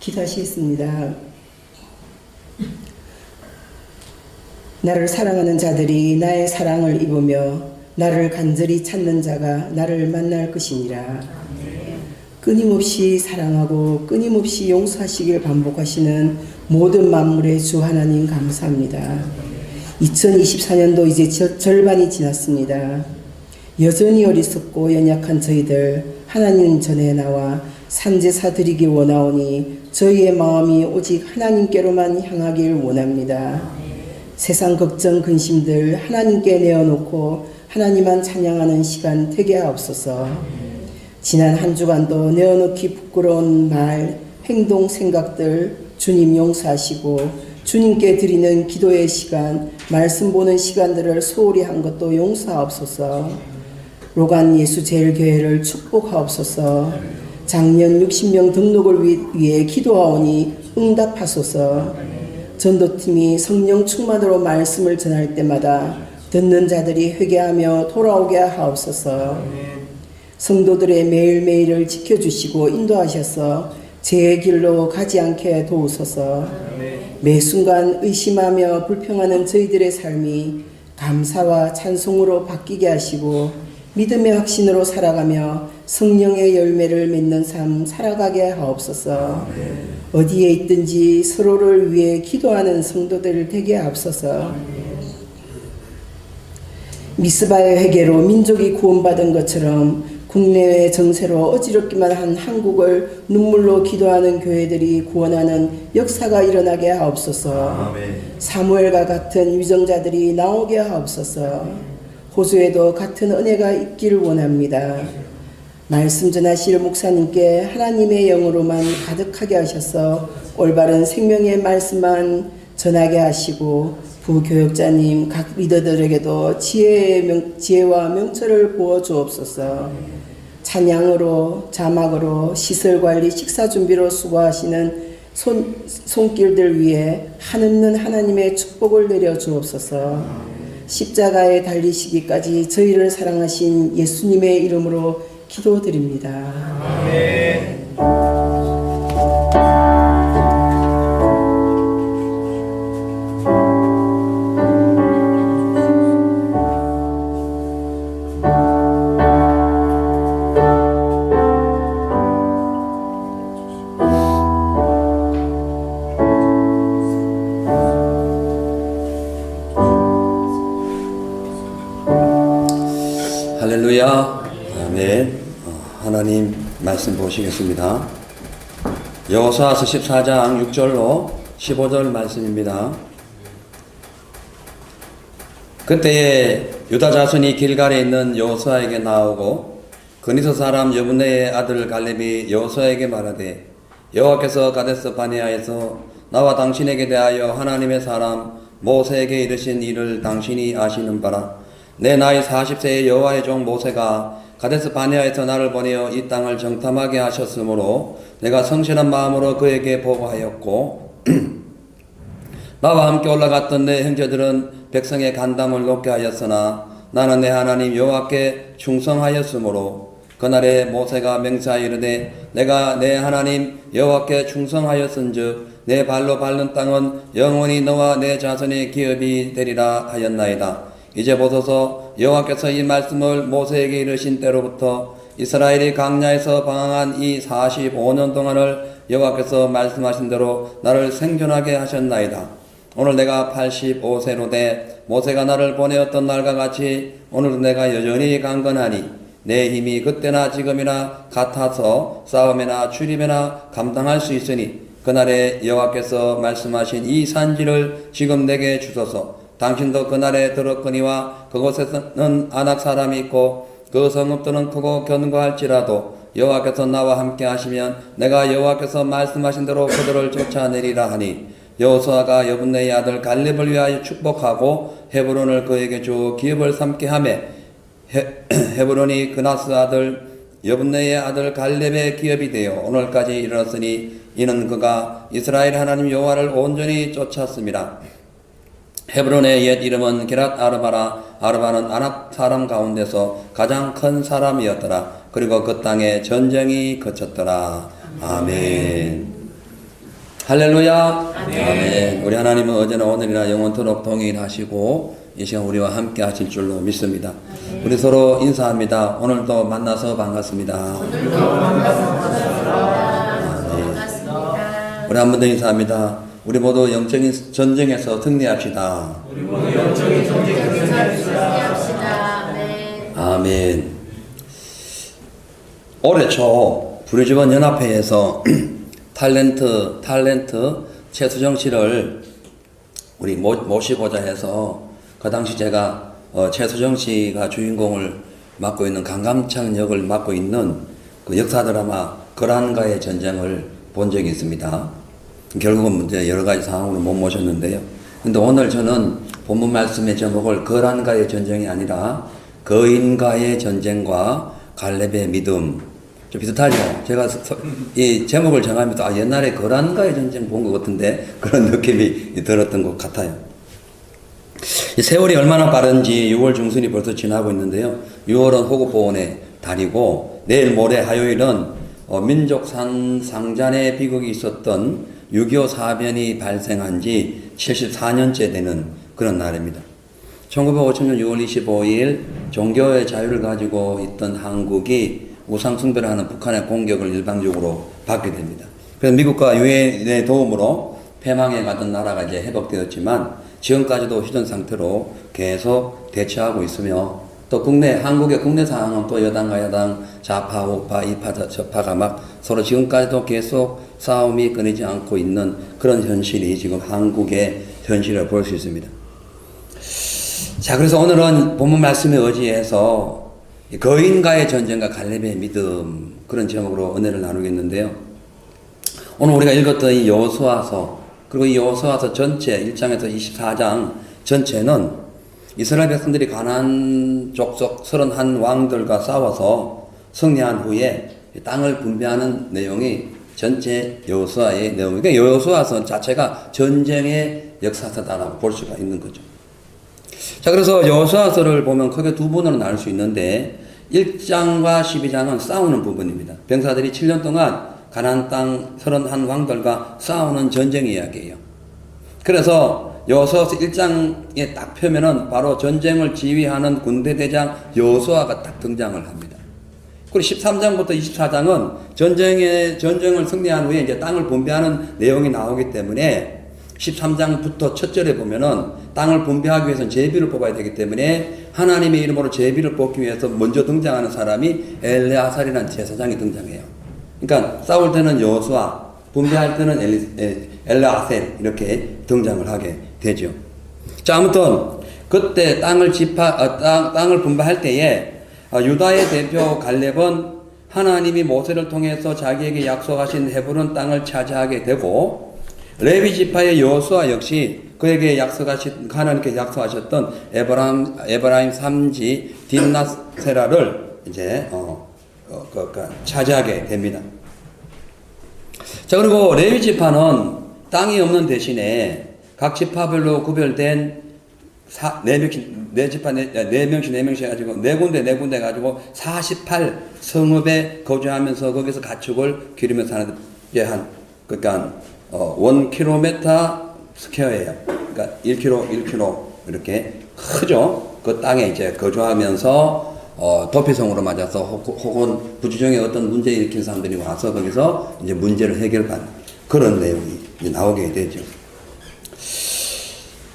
기도하시겠습니다. 나를 사랑하는 자들이 나의 사랑을 입으며 나를 간절히 찾는 자가 나를 만날 것이니라. 끊임없이 사랑하고 끊임없이 용서하시길 반복하시는 모든 만물의 주 하나님 감사합니다. 2024년도 이제 절반이 지났습니다. 여전히 어리석고 연약한 저희들 하나님 전에 나와 산제사 드리기 원하오니 저희의 마음이 오직 하나님께로만 향하길 원합니다. 세상 걱정 근심들 하나님께 내어놓고 하나님만 찬양하는 시간 되게 하옵소서. 지난 한 주간도 내어놓기 부끄러운 말, 행동, 생각들 주님 용서하시고 주님께 드리는 기도의 시간, 말씀 보는 시간들을 소홀히 한 것도 용서하옵소서. 로간 예수제일교회를 축복하옵소서. 작년 60명 등록을 위해 기도하오니 응답하소서. 전도팀이 성령 충만으로 말씀을 전할 때마다 듣는 자들이 회개하며 돌아오게 하옵소서. 성도들의 매일매일을 지켜주시고 인도하셔서 제 길로 가지 않게 도우소서. 매 순간 의심하며 불평하는 저희들의 삶이 감사와 찬송으로 바뀌게 하시고 믿음의 확신으로 살아가며 성령의 열매를 맺는 삶 살아가게 하옵소서. 어디에 있든지 서로를 위해 기도하는 성도들 되게 하옵소서. 미스바의 회개로 민족이 구원받은 것처럼 국내외 정세로 어지럽기만 한 한국을 눈물로 기도하는 교회들이 구원하는 역사가 일어나게 하옵소서. 사무엘과 같은 위정자들이 나오게 하옵소서. 호수에도 같은 은혜가 있기를 원합니다. 말씀 전하실 목사님께 하나님의 영으로만 가득하게 하셔서 올바른 생명의 말씀만 전하게 하시고 부교역자님 각 리더들에게도 지혜와 명철을 부어 주옵소서. 찬양으로 자막으로 시설관리 식사준비로 수고하시는 손길들 위에 한없는 하나님의 축복을 내려 주옵소서. 십자가에 달리시기까지 저희를 사랑하신 예수님의 이름으로 기도드립니다. 아멘. 할렐루야. 아멘. 하나님 말씀 보시겠습니다. 여호수아서 14장 6절로 15절 말씀입니다. 그때에 유다 자손이 길갈에 있는 여호수아에게 나오고 그니서 사람 여분네의 아들 갈렙이 여호수아에게 말하되 여호와께서 가데스 바네아에서 나와 당신에게 대하여 하나님의 사람 모세에게 이르신 일을 당신이 아시는 바라. 내 나이 40세의 여호와의 종 모세가 가데스 바네아에서 나를 보내어 이 땅을 정탐하게 하셨으므로 내가 성실한 마음으로 그에게 보고하였고 나와 함께 올라갔던 내 형제들은 백성의 간담을 높게 하였으나 나는 내 하나님 여호와께 충성하였으므로 그날에 모세가 맹세하여 이르되 내가 내 하나님 여호와께 충성하였은즉 내 발로 밟는 땅은 영원히 너와 내 자손의 기업이 되리라 하였나이다. 이제 보소서 여호와께서 이 말씀을 모세에게 이르신 때로부터 이스라엘이 광야에서 방황한 이 45년 동안을 여호와께서 말씀하신 대로 나를 생존하게 하셨나이다. 오늘 내가 85세로 돼 모세가 나를 보내었던 날과 같이 오늘도 내가 여전히 강건하니 내 힘이 그때나 지금이나 같아서 싸움이나 출입이나 감당할 수 있으니 그날에 여호와께서 말씀하신 이 산지를 지금 내게 주소서. 당신도 그날에 들었거니와 그곳에서는 아낙 사람이 있고 그 성읍들은 크고 견고할지라도 여호와께서 나와 함께 하시면 내가 여호와께서 말씀하신 대로 그들을 쫓아내리라 하니 여호수아가 여분네의 아들 갈렙을 위하여 축복하고 헤브론을 그에게 주어 기업을 삼게 하며 헤브론이 그나스 아들 여분네의 아들 갈렙의 기업이 되어 오늘까지 이르렀으니 이는 그가 이스라엘 하나님 여호와를 온전히 쫓았습니다. 헤브론의 옛 이름은 게랏 아르바라. 아르바는 아낙 사람 가운데서 가장 큰 사람이었더라. 그리고 그 땅에 전쟁이 그쳤더라. 아멘. 할렐루야. 아멘. 우리 하나님은 어제나 오늘이나 영원토록 동일하시고 이 시간 우리와 함께 하실 줄로 믿습니다. 우리 서로 인사합니다. 오늘도 만나서 반갑습니다. 우리 한 번 더 인사합니다. 우리 모두 영적인 전쟁에서 승리합시다. 아멘. 올해 초 부르주번 연합회에서 탤런트 최수정 씨를 우리 모시고자 해서 그 당시 제가 최수정 씨가 주인공을 맡고 있는 강감찬 역을 맡고 있는 그 역사 드라마 거란과의 전쟁을 본 적이 있습니다. 결국은 이제 여러 가지 상황으로 못 모셨는데요. 근데 오늘 저는 본문 말씀의 제목을 거란과의 전쟁이 아니라 거인과의 전쟁과 갈렙의 믿음, 좀 비슷하죠? 제가 이 제목을 정하면서 옛날에 거란과의 전쟁 본 것 같은데 그런 느낌이 들었던 것 같아요. 이 세월이 얼마나 빠른지 6월 중순이 벌써 지나고 있는데요. 6월은 호국보훈의 달이고 내일 모레 화요일은 민족산 상잔의 비극이 있었던 6.25 사변이 발생한 지 74년째 되는 그런 날입니다. 1950년 6월 25일 종교의 자유를 가지고 있던 한국이 우상숭배를 하는 북한의 공격을 일방적으로 받게 됩니다. 그래서 미국과 유엔의 도움으로 패망해 가던 나라가 이제 회복되었지만 지금까지도 휴전 상태로 계속 대처하고 있으며 또 한국의 국내 상황은 또 여당과 야당, 좌파, 우파, 이파, 저파가 막 서로 지금까지도 계속 싸움이 끊이지 않고 있는 그런 현실이 지금 한국의 현실을 볼 수 있습니다. 자, 그래서 오늘은 본문 말씀에 의지해서 거인과의 전쟁과 갈렙의 믿음 그런 제목으로 은혜를 나누겠는데요. 오늘 우리가 읽었던 이 여호수아서 그리고 이 여호수아서 전체 1장에서 24장 전체는 이스라엘 백성들이 가나안 족속 31왕들과 싸워서 승리한 후에 땅을 분배하는 내용이 전체 여호수아의 내용이고 그러니까 여호수아서 자체가 전쟁의 역사서다라고 볼 수가 있는 거죠. 자, 그래서 여호수아서를 보면 크게 두 부분으로 나눌 수 있는데 1장과 12장은 싸우는 부분입니다. 병사들이 7년 동안 가나안 땅 31왕들과 싸우는 전쟁 이야기예요. 그래서 여호수아서 1장에 딱 펴면은 바로 전쟁을 지휘하는 군대 대장 여호수아가 딱 등장을 합니다. 그리고 13장부터 24장은 전쟁을 승리한 후에 이제 땅을 분배하는 내용이 나오기 때문에 13장부터 첫 절에 보면은 땅을 분배하기 위해서는 제비를 뽑아야 되기 때문에 하나님의 이름으로 제비를 뽑기 위해서 먼저 등장하는 사람이 엘레아살이라는 제사장이 등장해요. 그러니까 싸울 때는 여호수아, 분배할 때는 엘레아셀 이렇게 등장을 하게 되죠. 자, 아무튼 그때 땅을 분배할 때에 유다의 대표 갈렙은 하나님이 모세를 통해서 자기에게 약속하신 헤브론 땅을 차지하게 되고 레위 지파의 여호수아 역시 그에게 하나님께 약속하셨던 에브라임 삼지 딥나세라를 이제 차지하게 됩니다. 자, 그리고 레위 지파는 땅이 없는 대신에 각 지파별로 구별된 4명씩 해가지고 4군데 가지고 48 성읍에 거주하면서 거기서 가축을 기르면서 사는 그러니까 1km 스퀘어예요. 그러니까 1km 이렇게 크죠. 그 땅에 이제 거주하면서 도피성으로 맞아서 혹은 부지정에 어떤 문제 일으킨 사람들이 와서 거기서 이제 문제를 해결하는 그런 내용이 이제 나오게 되죠.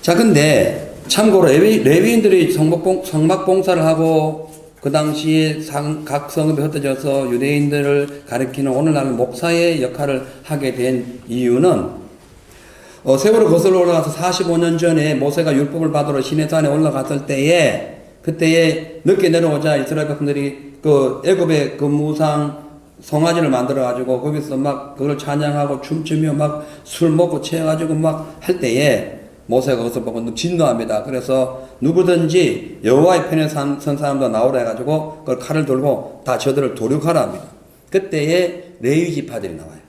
자, 근데 참고로 레위인들이 성막봉사를 하고 그 당시에 각 성읍에 흩어져서 유대인들을 가리키는 오늘날의 목사의 역할을 하게 된 이유는 세월을 거슬러 올라가서 45년 전에 모세가 율법을 받으러 시내산에 올라갔을 때에 그때에 늦게 내려오자 이스라엘 백성들이 그 애굽의 그 무상 송아지를 만들어 가지고 거기서 막 그걸 찬양하고 춤추며 막 술 먹고 취해 가지고 막 할 때에 모세가 그것을 보고 진노합니다. 그래서 누구든지 여호와의 편에 선 사람도 나오라 해가지고 그걸 칼을 들고 다 저들을 도륙하라 합니다. 그때에 레위 지파들이 나와요.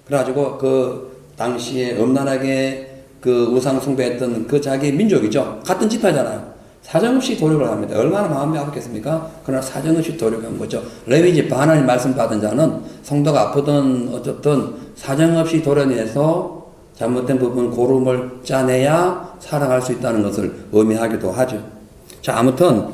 그래가지고 그 당시에 엄란하게 그 우상 숭배했던 그 자기 민족이죠. 같은 지파잖아요. 사정없이 도륙을 합니다. 얼마나 마음이 아팠겠습니까? 그러나 사정없이 도륙한 거죠. 레위 지파 하나님 말씀 받은 자는 성도가 아프든 어쨌든 사정없이 도려내서 잘못된 부분 고름을 짜내야 살아갈 수 있다는 것을 의미하기도 하죠. 자, 아무튼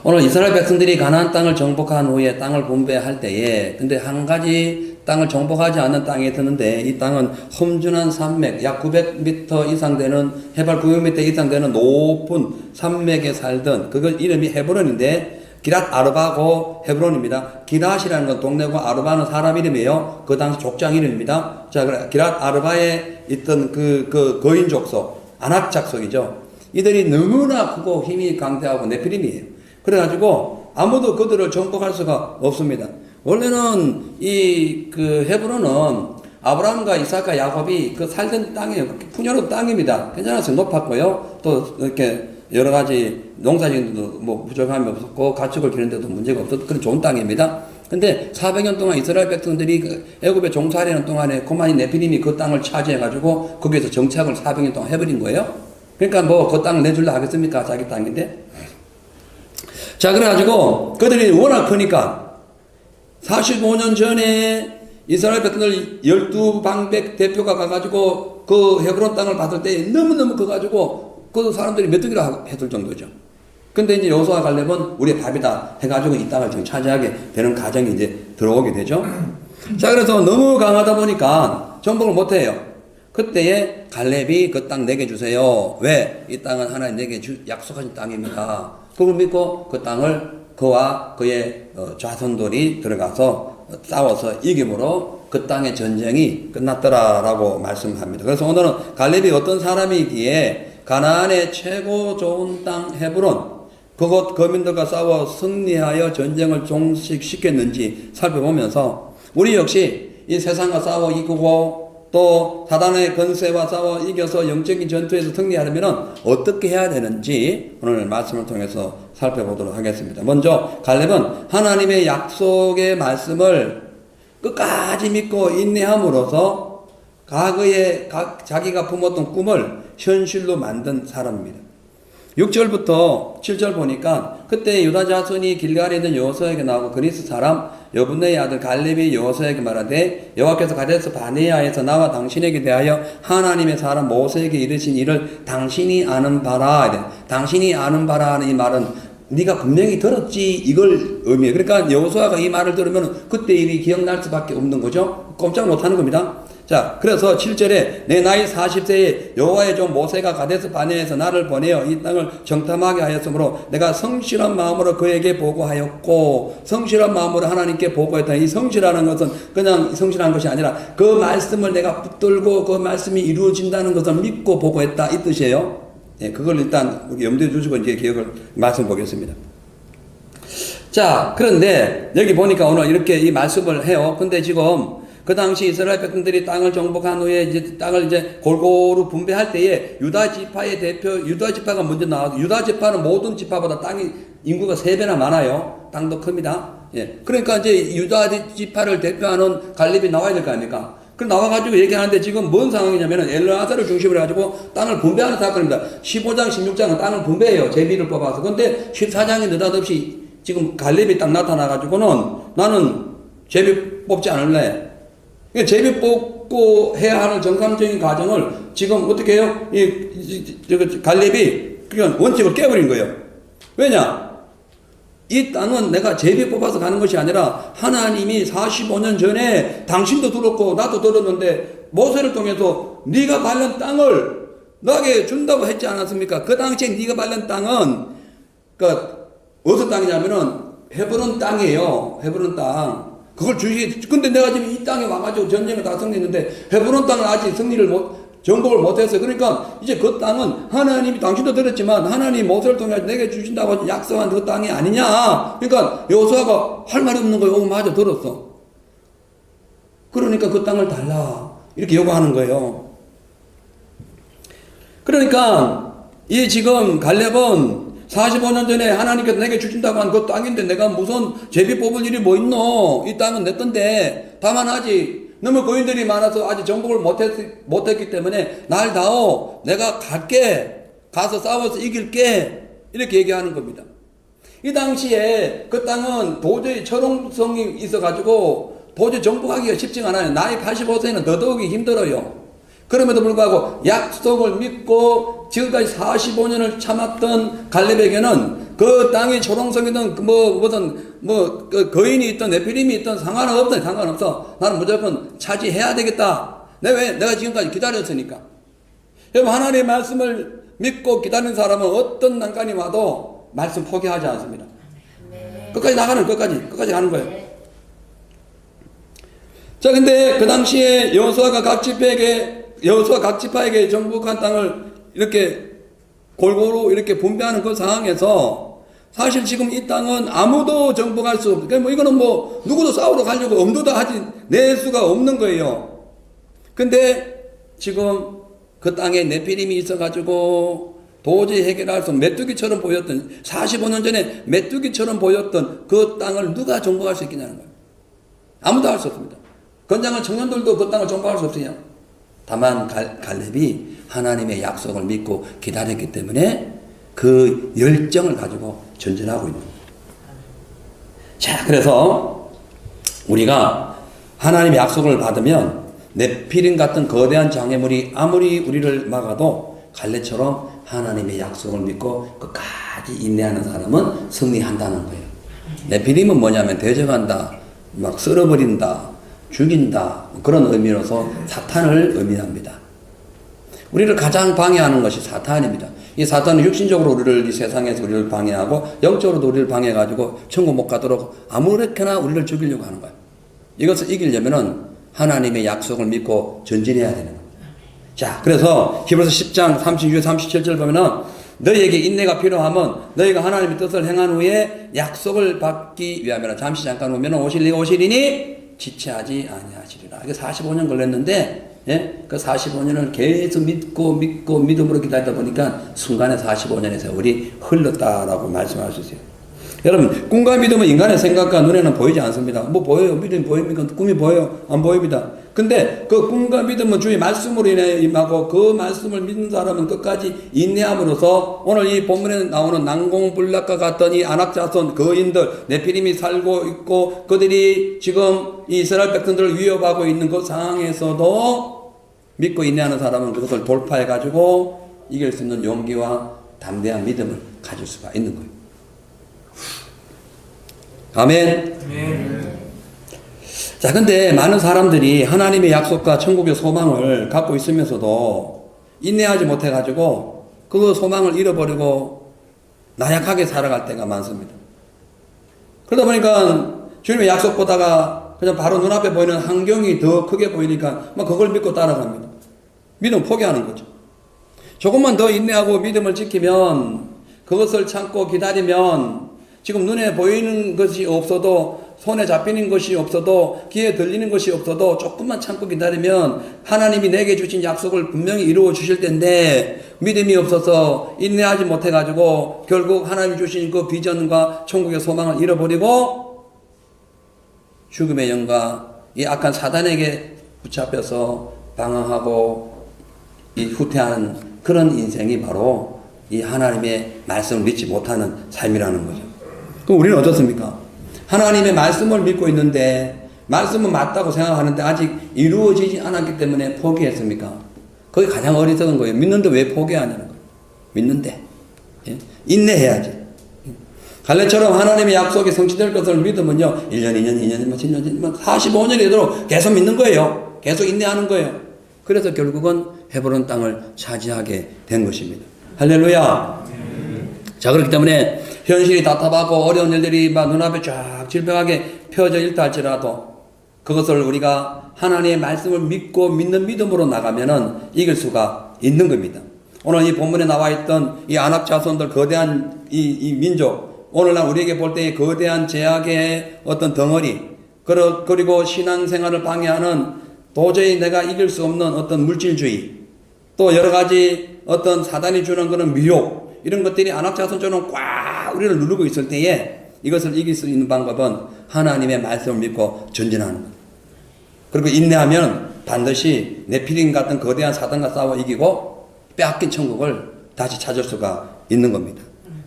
오늘 이스라엘 백성들이 가나안 땅을 정복한 후에 땅을 분배할 때에 근데 한 가지 땅을 정복하지 않는 땅이 있었는데 이 땅은 험준한 산맥 약 900m 이상 되는 해발 900m 이상 되는 높은 산맥에 살던 그걸 이름이 헤브론인데 기랏 아르바고 헤브론입니다. 기랏이라는 건 동네고 아르바는 사람 이름이에요. 그 당시 족장 이름입니다. 자, 그래 기랏 아르바에 있던 그 거인 족속 아낙 족속이죠. 이들이 너무나 크고 힘이 강대하고 네피림이에요. 그래가지고 아무도 그들을 정복할 수가 없습니다. 원래는 그 헤브론은 아브라함과 이삭과 야곱이 그 살던 땅이에요. 풍요로운 땅입니다. 괜찮았어요. 높았고요. 또 이렇게 여러 가지 농사짓는데도 뭐 부족함이 없었고 가축을 기르는데도 문제가 없었던 그런 좋은 땅입니다. 근데 400년 동안 이스라엘 백성들이 그 애굽에 종살이하는 동안에 그만이 네피림이 그 땅을 차지해가지고 거기에서 정착을 400년 동안 해버린 거예요. 그러니까 뭐 그 땅을 내줄라 하겠습니까? 자기 땅인데. 자, 그래가지고 그들이 워낙 크니까 45년 전에 이스라엘 백성들 12방백 대표가 가가지고 그 헤브론 땅을 받을 때 너무너무 커가지고 그 사람들이 메뚜기라 했을 정도죠. 근데 이제 여호수아 갈렙은 우리의 밥이다 해가지고 이 땅을 지금 차지하게 되는 과정이 이제 들어오게 되죠. 자, 그래서 너무 강하다 보니까 정복을 못해요. 그때에 갈렙이 그 땅 내게 주세요. 왜? 이 땅은 하나님 내게 약속하신 땅입니다. 그걸 믿고 그 땅을 그와 그의 자손들이 들어가서 싸워서 이김으로 그 땅의 전쟁이 끝났더라라고 말씀합니다. 그래서 오늘은 갈렙이 어떤 사람이기에 가나안의 최고 좋은 땅 헤브론 그곳 거민들과 싸워 승리하여 전쟁을 종식시켰는지 살펴보면서 우리 역시 이 세상과 싸워 이기고 또 사단의 권세와 싸워 이겨서 영적인 전투에서 승리하려면 어떻게 해야 되는지 오늘 말씀을 통해서 살펴보도록 하겠습니다. 먼저 갈렙은 하나님의 약속의 말씀을 끝까지 믿고 인내함으로써 과거에 자기가 품었던 꿈을 현실로 만든 사람입니다. 6절부터 7절 보니까 그때 유다 자손이 길갈에 있는 여호수아에게 나오고 그리스 사람 여분네의 아들 갈렙이 여호수아에게 말하되 여호와께서 가데스 바네아에서 나와 당신에게 대하여 하나님의 사람 모세에게 이르신 일을 당신이 아는 바라. 당신이 아는 바라 하는 이 말은 네가 분명히 들었지 이걸 의미해요. 그러니까 여호수아가 이 말을 들으면 그때 일이 기억날 수밖에 없는 거죠. 꼼짝 못하는 겁니다. 자, 그래서 7절에 내 나이 40세에 여호와의 종 모세가 가데스 바네아에서 나를 보내어 이 땅을 정탐하게 하였으므로 내가 성실한 마음으로 그에게 보고하였고 성실한 마음으로 하나님께 보고했다. 이 성실하는 것은 그냥 성실한 것이 아니라 그 말씀을 내가 붙들고 그 말씀이 이루어진다는 것을 믿고 보고했다 이 뜻이에요. 예, 그걸 일단 염두에 두시고 이제 기억을 말씀 보겠습니다. 자, 그런데 여기 보니까 오늘 이렇게 이 말씀을 해요. 근데 지금 그 당시 이스라엘 백성들이 땅을 정복한 후에 이제 땅을 이제 골고루 분배할 때에 유다 지파의 대표, 유다 지파가 먼저 나와서 유다 지파는 모든 지파보다 땅이 인구가 3배나 많아요. 땅도 큽니다. 예. 그러니까 이제 유다 지파를 대표하는 갈렙이 나와야 될 거 아닙니까? 그 나와가지고 얘기하는데 지금 뭔 상황이냐면은 엘르아사를 중심으로 해가지고 땅을 분배하는 사건입니다. 15장, 16장은 땅을 분배해요. 제비를 뽑아서. 근데 14장에 느닷없이 지금 갈렙이 딱 나타나가지고는 나는 제비 뽑지 않을래. 제비 뽑고 해야 하는 정상적인 과정을 지금 어떻게 해요? 갈렙이 그냥 원칙을 깨버린 거예요. 왜냐? 이 땅은 내가 제비 뽑아서 가는 것이 아니라 하나님이 45년 전에 당신도 들었고 나도 들었는데 모세를 통해서 네가 밟는 땅을 너에게 준다고 했지 않았습니까? 그 당시에 네가 밟는 땅은 어떤 땅이냐면은 헤브론 땅이에요. 헤브론 땅. 그걸 근데 내가 지금 이 땅에 와가지고 전쟁을 다 승리했는데 헤브론 땅을 아직 정복을 못했어요. 그러니까 이제 그 땅은 하나님이 당신도 들었지만 하나님 모세를 통해 내게 주신다고 약속한 그 땅이 아니냐. 그러니까 여호수아가 할 말이 없는 거예요. 맞아, 들었어. 그러니까 그 땅을 달라 이렇게 요구하는 거예요. 그러니까 이 지금 갈렙은 45년 전에 하나님께서 내게 주신다고 한 그 땅인데 내가 무슨 제비 뽑을 일이 뭐 있노? 이 땅은 내 건데 다만 아직 너무 거인들이 많아서 아직 정복을 못했기 때문에 날 다오 내가 갈게 가서 싸워서 이길게 이렇게 얘기하는 겁니다. 이 당시에 그 땅은 도저히 철옹성이 있어가지고 도저히 정복하기가 쉽지가 않아요. 나이 85세는 더더욱이 힘들어요. 그럼에도 불구하고 약속을 믿고 지금까지 45년을 참았던 갈렙에게는 그 땅이 초롱성이든 그 거인이 있든 네피림이 있든 상관없어. 나는 무조건 차지해야 되겠다. 내가 지금까지 기다렸으니까. 여러분, 하나님의 말씀을 믿고 기다리는 사람은 어떤 난관이 와도 말씀 포기하지 않습니다. 끝까지 가는 거예요. 자, 근데 그 당시에 여호수아가 각 지파에게 정복한 땅을 이렇게 골고루 이렇게 분배하는 그 상황에서 사실 지금 이 땅은 아무도 정복할 수 없고, 뭐 이거는 뭐 누구도 싸우러 가려고 엄두도 낼 수가 없는 거예요. 근데 지금 그 땅에 네피림이 있어가지고 도저히 해결할 수 없는 메뚜기처럼 보였던, 45년 전에 메뚜기처럼 보였던 그 땅을 누가 정복할 수 있겠냐는 거예요. 아무도 할 수 없습니다. 건장한 청년들도 그 땅을 정복할 수 없어요. 다만 갈렙이 하나님의 약속을 믿고 기다렸기 때문에 그 열정을 가지고 전진하고 있는 거예요. 자, 그래서 우리가 하나님의 약속을 받으면 네피림 같은 거대한 장애물이 아무리 우리를 막아도 갈렙처럼 하나님의 약속을 믿고 끝까지 인내하는 사람은 승리한다는 거예요. 네피림은 뭐냐면 대적한다, 막 썰어버린다, 죽인다, 그런 의미로서 사탄을 의미합니다. 우리를 가장 방해하는 것이 사탄입니다. 이 사탄은 육신적으로 우리를 이 세상에서 우리를 방해하고 영적으로도 우리를 방해해가지고 천국 못 가도록 아무렇게나 우리를 죽이려고 하는 거예요. 이것을 이기려면은 하나님의 약속을 믿고 전진해야 되는 거예요. 자, 그래서 히브리서 10장 36, 37절 보면은 너희에게 인내가 필요하면 너희가 하나님의 뜻을 행한 후에 약속을 받기 위하면 잠시 잠깐 오면 오시리니 지체하지 아니하시리라. 이게 45년 걸렸는데, 예? 그 45년을 계속 믿고 믿음으로 기다리다 보니까 순간에 45년의 세월이 흘렀다라고 말씀할 수 있어요. 여러분, 꿈과 믿음은 인간의 생각과 눈에는 보이지 않습니다. 뭐 보여요? 믿음이 보입니까? 꿈이 보여요? 안 보입니다. 근데 그 꿈과 믿음은 주의 말씀으로 인해 임하고 그 말씀을 믿는 사람은 끝까지 인내함으로써 오늘 이 본문에 나오는 난공불락과 같던 이 안악자손 거인들 네피림이 살고 있고 그들이 지금 이 이스라엘 백성들을 위협하고 있는 그 상황에서도 믿고 인내하는 사람은 그것을 돌파해 가지고 이길 수 있는 용기와 담대한 믿음을 가질 수가 있는 거예요. 아멘. 자, 근데 많은 사람들이 하나님의 약속과 천국의 소망을 갖고 있으면서도 인내하지 못해가지고 그 소망을 잃어버리고 나약하게 살아갈 때가 많습니다. 그러다 보니까 주님의 약속 보다가 그냥 바로 눈앞에 보이는 환경이 더 크게 보이니까 막 그걸 믿고 따라갑니다. 믿음 포기하는 거죠. 조금만 더 인내하고 믿음을 지키면, 그것을 참고 기다리면 지금 눈에 보이는 것이 없어도, 손에 잡히는 것이 없어도, 귀에 들리는 것이 없어도 조금만 참고 기다리면 하나님이 내게 주신 약속을 분명히 이루어 주실 텐데 믿음이 없어서 인내하지 못해가지고 결국 하나님 주신 그 비전과 천국의 소망을 잃어버리고 죽음의 영과 이 악한 사단에게 붙잡혀서 방황하고 이 후퇴하는 그런 인생이 바로 이 하나님의 말씀을 믿지 못하는 삶이라는 거죠. 그럼 우리는 어떻습니까? 하나님의 말씀을 믿고 있는데 말씀은 맞다고 생각하는데 아직 이루어지지 않았기 때문에 포기했습니까? 그게 가장 어리석은 거예요. 믿는데 왜 포기하냐는 거예요. 믿는데. 예? 인내해야지. 갈렙처럼 하나님의 약속이 성취될 것을 믿으면요, 1년, 2년, 2년, 10년, 45년이 되도록 계속 믿는 거예요. 계속 인내하는 거예요. 그래서 결국은 헤브론 땅을 차지하게 된 것입니다. 할렐루야. 자, 그렇기 때문에 현실이 답답하고 어려운 일들이 막 눈앞에 쫙 질병하게 펴져 있다 할지라도 그것을 우리가 하나님의 말씀을 믿고 믿는 믿음으로 나가면은 이길 수가 있는 겁니다. 오늘 이 본문에 나와 있던 이 안악 자손들 거대한 이 민족, 오늘날 우리에게 볼 때의 거대한 제약의 어떤 덩어리, 그리고 신앙생활을 방해하는 도저히 내가 이길 수 없는 어떤 물질주의, 또 여러 가지 어떤 사단이 주는 그런 미혹, 이런 것들이 안악자손처럼 꽉 우리를 누르고 있을 때에 이것을 이길 수 있는 방법은 하나님의 말씀을 믿고 전진하는 것. 그리고 인내하면 반드시 네피림 같은 거대한 사단과 싸워 이기고 빼앗긴 천국을 다시 찾을 수가 있는 겁니다.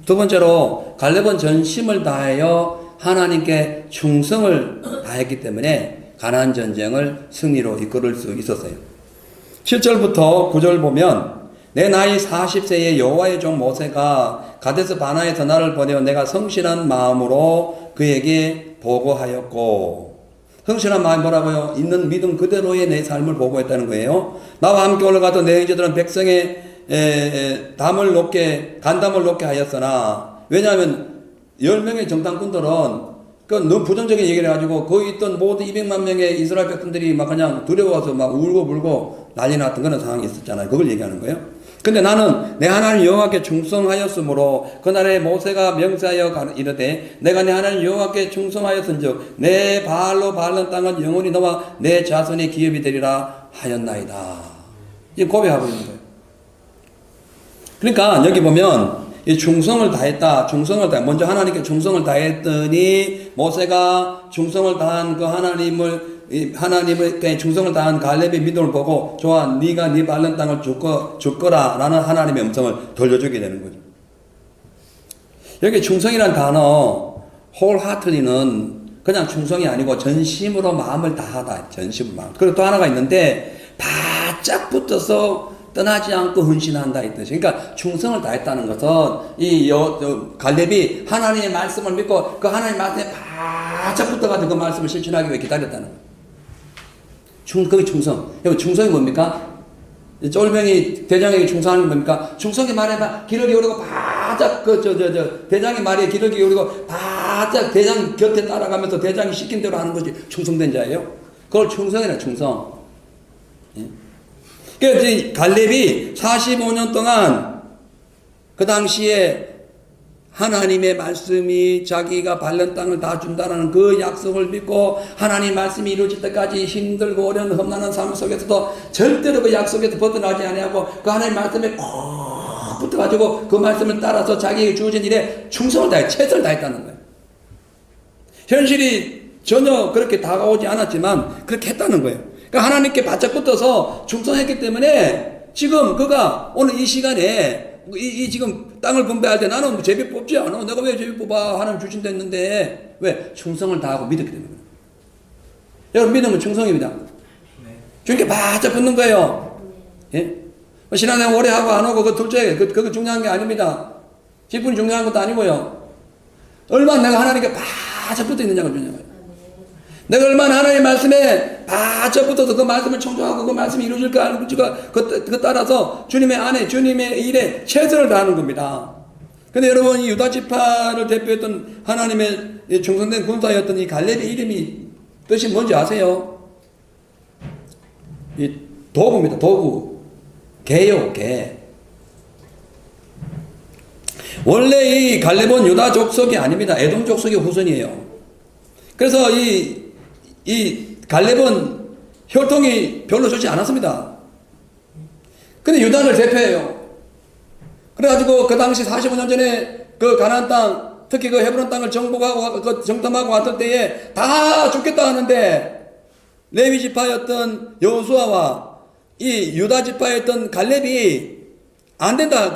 두 번째로 갈렙은 전심을 다하여 하나님께 충성을 다했기 때문에 가나안 전쟁을 승리로 이끌을 수 있었어요. 7절부터 9절 보면 내 나이 40세의 여호와의 종 모세가 가데스 바나에서 나를 보내어 내가 성실한 마음으로 그에게 보고하였고, 성실한 마음이 뭐라고요? 있는 믿음 그대로의 내 삶을 보고했다는 거예요. 나와 함께 올라가던 내 형제들은 백성의 간담을 높게 하였으나, 왜냐하면 10명의 정탐꾼들은 너무 부정적인 얘기를 해가지고 거기 있던 모든 200만 명의 이스라엘 백성들이 막 그냥 두려워서 막 울고 불고 난리 났던 그런 상황이 있었잖아요. 그걸 얘기하는 거예요. 근데 나는 내 하나님 여호와께 충성하였으므로 그날에 모세가 명세하여 이르되 내가 내 하나님 여호와께 충성하였은즉 내 발로 밟는 땅은 영원히 너와 내 자손의 기업이 되리라 하였나이다. 이 고백하고 있는 거예요. 그러니까 여기 보면 이 충성을 다했다. 먼저 하나님께 충성을 다했더니 모세가 충성을 다한 그 하나님의 충성을 다한 갈렙의 믿음을 보고 좋아, 네가 네 밟는 땅을 줄 거라라는 하나님의 음성을 들려주게 되는 거죠. 여기 충성이라는 단어 wholeheartedly는 그냥 충성이 아니고 전심으로 마음을 다하다. 전심으로 마음. 그리고 또 하나가 있는데 바짝 붙어서 떠나지 않고 헌신한다 이 뜻이. 그러니까 충성을 다했다는 것은 이 갈렙이 하나님의 말씀을 믿고 그 하나님의 말씀에 바짝 붙어가지고 그 말씀을 실천하기 위해 기다렸다는 거예요. 그게 충성. 여러분 충성이 뭡니까? 쫄병이 대장에게 충성하는 게 뭡니까? 충성이 말해봐 길을 기울이고 바짝 대장의 말에 길을 기울이고 바짝 대장 곁에 따라가면서 대장이 시킨 대로 하는 것이 충성된 자예요. 그걸 충성이라 충성. 예? 그래서 갈렙이 45년 동안 그 당시에 하나님의 말씀이 자기가 밟는 땅을 다 준다는 그 약속을 믿고 하나님 말씀이 이루어질 때까지 힘들고 어려운 험난한 삶 속에서도 절대로 그 약속에서 벗어나지 아니하고 그 하나님 말씀에 꼭 붙어가지고 그 말씀을 따라서 자기에게 주어진 일에 충성을 다해 최선을 다했다는 거예요. 현실이 전혀 그렇게 다가오지 않았지만 그렇게 했다는 거예요. 그러니까 하나님께 바짝 붙어서 충성했기 때문에 지금 그가 오늘 이 시간에 이 지금 땅을 분배할 때 나는 제비 뽑지 않아. 내가 왜 제비 뽑아? 하나님 주신다 했는데 왜? 충성을 다하고 믿었기 때문에. 여러분 믿음은 충성입니다. 네. 주님께 바짝 붙는 거예요. 예? 신앙생활 오래 하고 안 하고 그 둘째 그거 중요한 게 아닙니다. 직분이 중요한 것도 아니고요. 얼마나 내가 하나님께 바짝 붙어 있느냐가 중요한 거예요. 내가 얼마나 하나님의 말씀에 바짝 붙어서 그 말씀을 청종하고 그 말씀이 이루어질까 그 따라서 주님의 안에 주님의 일에 최선을 다하는 겁니다. 근데 여러분 이 유다 지파를 대표했던 하나님의 충성된 군사였던 이 갈렙의 이름이 뜻이 뭔지 아세요? 이 도구입니다. 도구. 개요, 개. 원래 이 갈렙은 유다 족속이 아닙니다. 에돔 족속의 후손이에요. 그래서 이 갈렙은 혈통이 별로 좋지 않았습니다. 근데 유다를 대표해요. 그래가지고 그 당시 45년 전에 그 가나안 땅, 특히 그 헤브론 땅을 정복하고 그 정탐하고 왔을 때에 다 죽겠다 하는데 레위 지파였던 여호수아와 이 유다 지파였던 갈렙이 안 된다.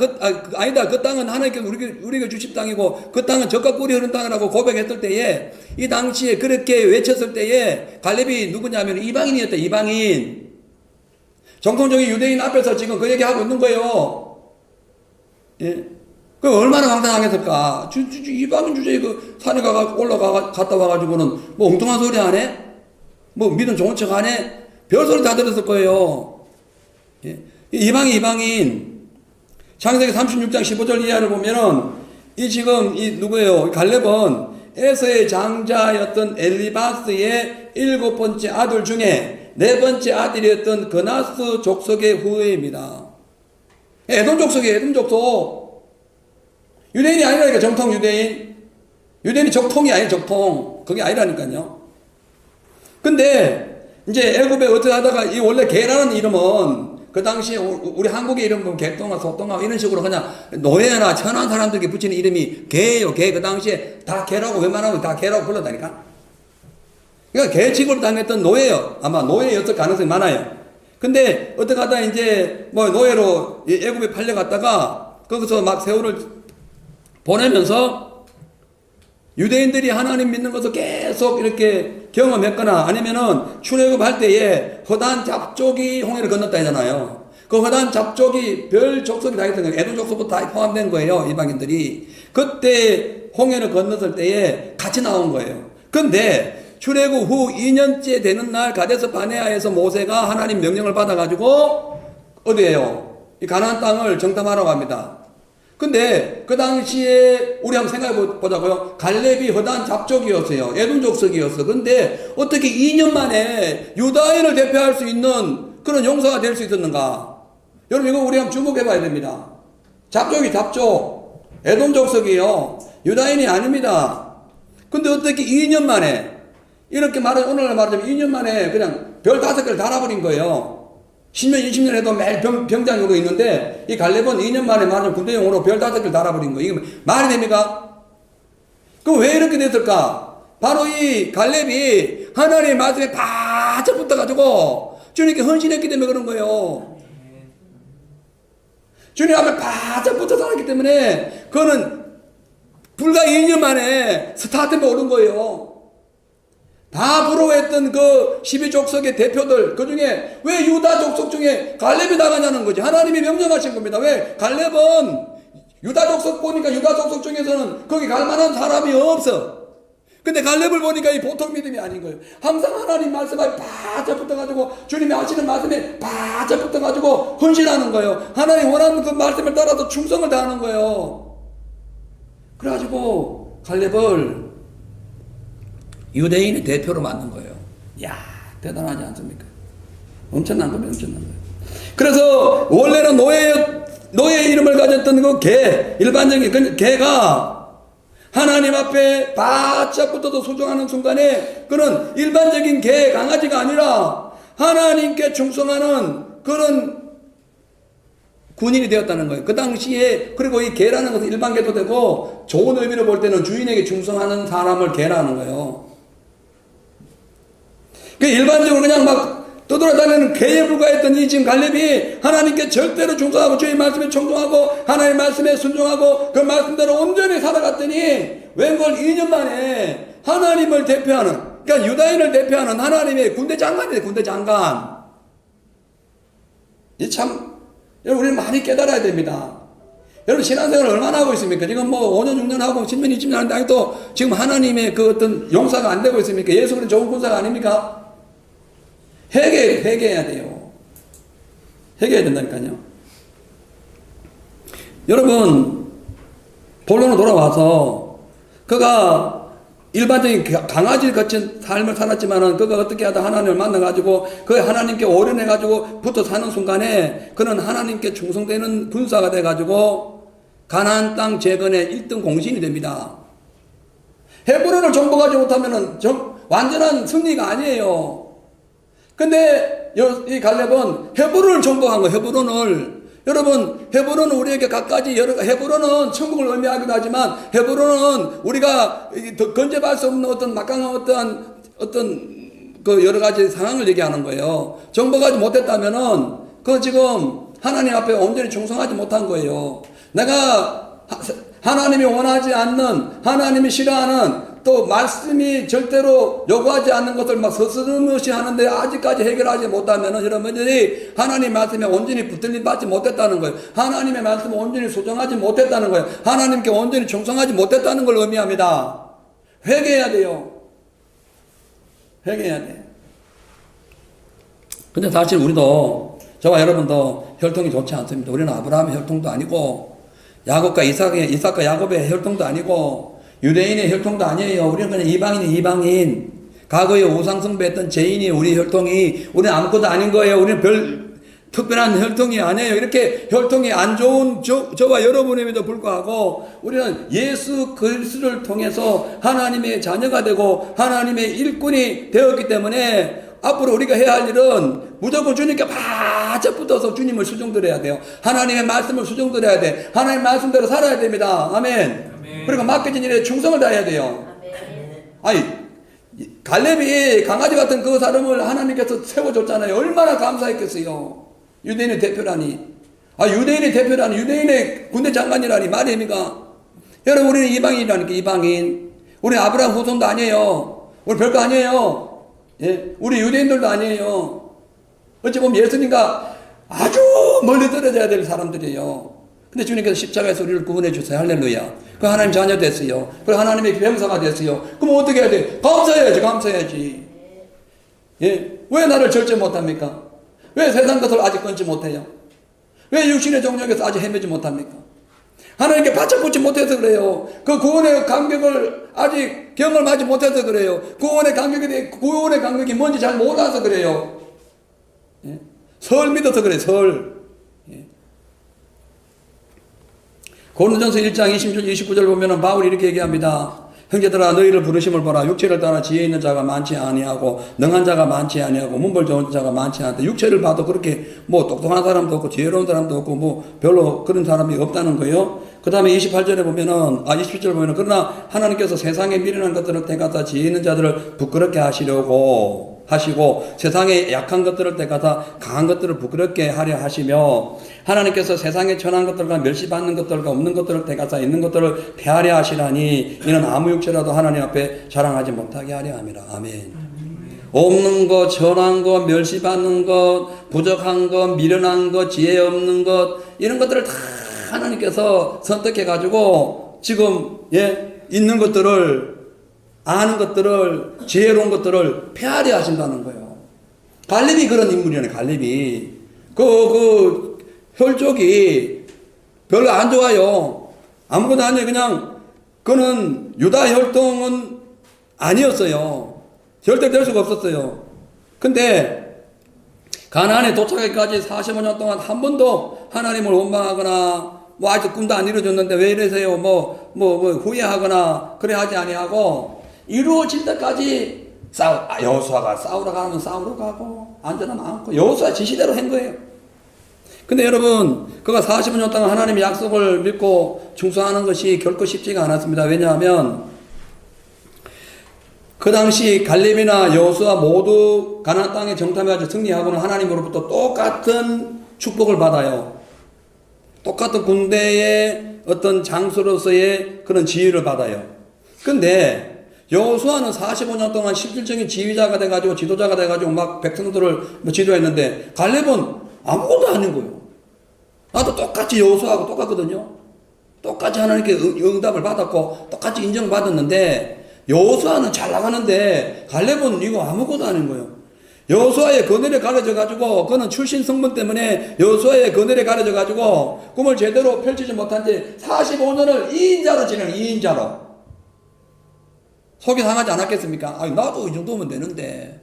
아니다. 그 땅은 하나님께서 우리가 주신 땅이고 그 땅은 젖과 꿀이 흐르는 땅이라고 고백했을 때에 이 당시에 그렇게 외쳤을 때에 갈렙이 누구냐면 이방인이었다. 이방인. 정통적인 유대인 앞에서 지금 그 얘기하고 있는 거예요. 예. 그 얼마나 황당하겠을까. 이방인 주제에 그 산에 갔다 와가지고는 뭐 엉뚱한 소리 안 해? 뭐 믿음 좋은 척 안 해? 별 소리 다 들었을 거예요. 예. 이방인. 창세기 36장 15절 이하를 보면은 이 누구예요? 갈렙은 에서의 장자였던 엘리바스의 7번째 아들 중에 4번째 아들이었던 그나스 족속의 후예입니다. 에돔 족속이에요. 에돔 족속. 유대인이 아니라니까. 정통 유대인. 유대인이 적통이 아니에요. 적통. 그게 아니라니까요. 근데 이제 애굽에 어떻게 하다가 이 원래 개라는 이름은 그 당시에 우리 한국의 이름 개똥아 소똥아 이런 식으로 그냥 노예나 천한 사람들에게 붙이는 이름이 개예요. 개. 그 당시에 다 개라고 웬만하면 다 개라고 불렀다니까. 그러니까 개 취급을 당했던 노예요. 아마 노예였을 가능성이 많아요. 근데 어떻게 하다 이제 뭐 노예로 애굽에 팔려갔다가 거기서 막 세월을 보내면서 유대인들이 하나님 믿는 것을 계속 이렇게 경험했거나 아니면은 출애굽할 때에 허단 잡족이 홍해를 건넜다 하잖아요. 그 허단 잡족이 별 족속이 다 있던 거예요. 에돔 족속부터 다 포함된 거예요. 이방인들이. 그때 홍해를 건넜을 때에 같이 나온 거예요. 근데 출애굽 후 2년째 되는 날 가데스 바네아에서 모세가 하나님 명령을 받아가지고 어디에요? 이 가나안 땅을 정탐하라고 합니다. 근데 그 당시에 우리 한번 생각해 보자고요. 갈렙이 허단 잡족이었어요. 에돔 족속이었어. 근데 어떻게 2년 만에 유다인을 대표할 수 있는 그런 용사가 될 수 있었는가? 여러분 이거 우리 한번 주목해 봐야 됩니다. 잡족이 잡족. 에돔 족속이에요. 유다인이 아닙니다. 근데 어떻게 2년 만에 이렇게 오늘날 말하자면 2년 만에 그냥 별 5개를 달아버린 거예요. 10년, 20년 해도 매일 병장으로 있는데, 이 갈렙은 2년 만에 말하자면 군대용으로 별 5개를 달아버린 거예요. 이게 말이 됩니까? 그럼 왜 이렇게 됐을까? 바로 이 갈렙이 하나님의 말씀에 바짝 붙어가지고 주님께 헌신했기 때문에 그런 거예요. 주님 앞에 바짝 붙어 살았기 때문에 그거는 불과 2년 만에 스타트에 오른 거예요. 다 부러워했던 그 12족속의 대표들, 그 중에 왜 유다 족속 중에 갈렙이 나가냐는 거지. 하나님이 명령하신 겁니다. 왜? 갈렙은 유다 족속 보니까 유다 족속 중에서는 거기 갈 만한 사람이 없어. 근데 갈렙을 보니까 이 보통 믿음이 아닌 거예요. 항상 하나님 말씀에 바짝 붙어가지고 주님이 하시는 말씀에 바짝 붙어가지고 헌신하는 거예요. 하나님 원하는 그 말씀을 따라서 충성을 다하는 거예요. 그래가지고 갈렙을 유대인의 대표로 만든 거예요. 야, 대단하지 않습니까? 엄청난 겁니다. 엄청난 거예요. 그래서 원래는 노예의 이름을 가졌던 그 개, 일반적인 그 개가 하나님 앞에 바짝 붙어서 수종하는 순간에 그런 일반적인 개, 강아지가 아니라 하나님께 충성하는 그런 군인이 되었다는 거예요. 그 당시에, 그리고 이 개라는 것은 일반 개도 되고 좋은 의미로 볼 때는 주인에게 충성하는 사람을 개라는 거예요. 그 일반적으로 그냥 막 떠돌아다니는 개에 불과했던 이 지금 갈렙이 하나님께 절대로 충성하고 주의 말씀에 충성하고 하나님의 말씀에 순종하고 그 말씀대로 온전히 살아갔더니 웬걸 2년 만에 하나님을 대표하는, 그러니까 유다인을 대표하는 하나님의 군대 장관이에요. 군대 장관. 이 참 여러분 우리는 많이 깨달아야 됩니다. 여러분 신앙생활을 얼마나 하고 있습니까? 지금 뭐 5년 6년 하고 10년 20년 하는데 아직도 지금 하나님의 그 어떤 용사가 안 되고 있습니까? 예수 그리스도 좋은 군사가 아닙니까? 회개해야 돼요. 회개해야 된다니까요. 여러분 본론으로 돌아와서 그가 일반적인 강아지 같은 삶을 살았지만은 그가 어떻게 하다 하나님을 만나가지고 그 하나님께 오련해가지고 붙어 사는 순간에 그는 하나님께 충성되는 군사가 돼가지고 가나안 땅 재건의 1등 공신이 됩니다. 헤브론을 정복하지 못하면은 완전한 승리가 아니에요. 근데 이 갈렙은 헤브론을 정복한 거예요. 헤브론을. 여러분 헤브론은 우리에게 갖가지 헤브론은 천국을 의미하기도 하지만 헤브론은 우리가 건재할 수 없는 어떤 막강한 어떤 그 여러 가지 상황을 얘기하는 거예요. 정복하지 못했다면은 그 지금 하나님 앞에 온전히 충성하지 못한 거예요. 내가 하나님이 원하지 않는, 하나님이 싫어하는, 또 말씀이 절대로 요구하지 않는 것을 막 서스름없이 하는데 아직까지 해결하지 못하면은 여러분들이 하나님 말씀에 온전히 붙들림 받지 못했다는 거예요. 하나님의 말씀을 온전히 수정하지 못했다는 거예요. 하나님께 온전히 충성하지 못했다는 걸 의미합니다. 회개해야 돼요. 회개해야 돼. 근데 사실 우리도, 저와 여러분도 혈통이 좋지 않습니다. 우리는 아브라함의 혈통도 아니고 야곱과 이삭과 야곱의 혈통도 아니고 유대인의 혈통도 아니에요. 우리는 그냥 이방인. 과거에 우상숭배했던 죄인이 우리 혈통이, 우리는 아무것도 아닌 거예요. 우리는 별 특별한 혈통이 아니에요. 이렇게 혈통이 안 좋은 저와 여러분에도 불구하고 우리는 예수 그리스도를 통해서 하나님의 자녀가 되고 하나님의 일꾼이 되었기 때문에 앞으로 우리가 해야 할 일은 무조건 주님께 바짝 붙어서 주님을 수종드려야 돼요. 하나님의 말씀을 수종드려야 돼. 하나님의 말씀대로 살아야 됩니다. 아멘. 그리고 맡겨진 일에 충성을 다해야 돼요. 아니 갈렙이 강아지 같은 그 사람을 하나님께서 세워줬잖아요. 얼마나 감사했겠어요. 유대인의 대표라니. 유대인의 대표라니. 유대인의 군대 장관이라니 말입니까? 여러분 우리는 이방인이라니까. 이방인. 우리 아브라함 후손도 아니에요. 우리 별거 아니에요. 예? 우리 유대인들도 아니에요. 어찌 보면 예수님과 아주 멀리 떨어져야 될 사람들이에요. 근데 주님께서 십자가에서 우리를 구원해 주세요. 할렐루야. 그 하나님 자녀 됐어요. 그리고 하나님의 병사가 됐어요. 그럼 어떻게 해야 돼? 감사해야지, 감사해야지. 예? 왜 나를 절제 못합니까? 왜 세상 것을 아직 끊지 못해요? 왜 육신의 종력에서 아직 헤매지 못합니까? 하나님께 바쳐붙지 못해서 그래요. 그 구원의 감격을 아직 경험하지 못해서 그래요. 구원의 감격이 뭔지 잘 몰라서 그래요. 예? 설 믿어서 그래요. 설. 예. 고린도전서 1장 29절 보면은 바울이 이렇게 얘기합니다. 형제들아 너희를 부르심을 보라. 육체를 따라 지혜 있는 자가 많지 아니하고 능한 자가 많지 아니하고 문벌 좋은 자가 많지 않다. 육체를 봐도 그렇게 뭐 똑똑한 사람도 없고 지혜로운 사람도 없고 뭐 별로 그런 사람이 없다는 거예요. 그 다음에 28절에 보면은 27절 보면은 그러나 하나님께서 세상에 미련한 것들을 택하사 지혜 있는 자들을 부끄럽게 하시고 세상에 약한 것들을 택하사 강한 것들을 부끄럽게 하려 하시며 하나님께서 세상에 천한 것들과 멸시받는 것들과 없는 것들을 택하사 있는 것들을 폐하려 하시라니 이는 아무 육체라도 하나님 앞에 자랑하지 못하게 하려 함이라. 아멘. 없는 것, 천한 것, 멸시받는 것, 부족한 것, 미련한 것, 지혜 없는 것 이런 것들을 다 하나님께서 선택해 가지고 지금 있는 것들을 아는 것들을 지혜로운 것들을 폐하려 하신다는 거예요. 갈렙이 그런 인물이네. 갈렙이 그 혈족이 별로 안 좋아요. 아무것도 아니에요. 그냥 그는 유다 혈통은 아니었어요. 절대 될 수가 없었어요. 근데 가나안에 도착하기까지 45년 동안 한 번도 하나님을 원망하거나 뭐 아직 꿈도 안 이루어졌는데 왜 이러세요? 뭐 후회하거나 그래 하지 아니하고 이루어질 때까지 여호수아가 싸우러 가면 싸우러 가고 안전하면 않고 여호수아 지시대로 한 거예요. 근데 여러분 그가 45년 동안 하나님의 약속을 믿고 충성하는 것이 결코 쉽지가 않았습니다. 왜냐하면 그 당시 갈렙이나 여호수아 모두 가나안 땅에 정탐해서 승리하고는 하나님으로부터 똑같은 축복을 받아요. 똑같은 군대의 어떤 장수로서의 그런 지위를 받아요. 근데 여호수아는 45년 동안 실질적인 지휘자가 돼가지고 지도자가 돼가지고 막 백성들을 지도했는데 갈렙은 아무것도 아닌 거예요. 나도 똑같이 여호수아하고 똑같거든요. 똑같이 하나님께 응답을 받았고 똑같이 인정받았는데 여호수아는 잘 나가는데 갈렙은 이거 아무것도 아닌 거예요. 여호수아의 거늘에 가려져가지고 그는 출신 성분 때문에 여호수아의 거늘에 가려져가지고 꿈을 제대로 펼치지 못한 지 45년을 2인자로 지내는 2인자로 속이 상하지 않았겠습니까? 아, 나도 이 정도면 되는데.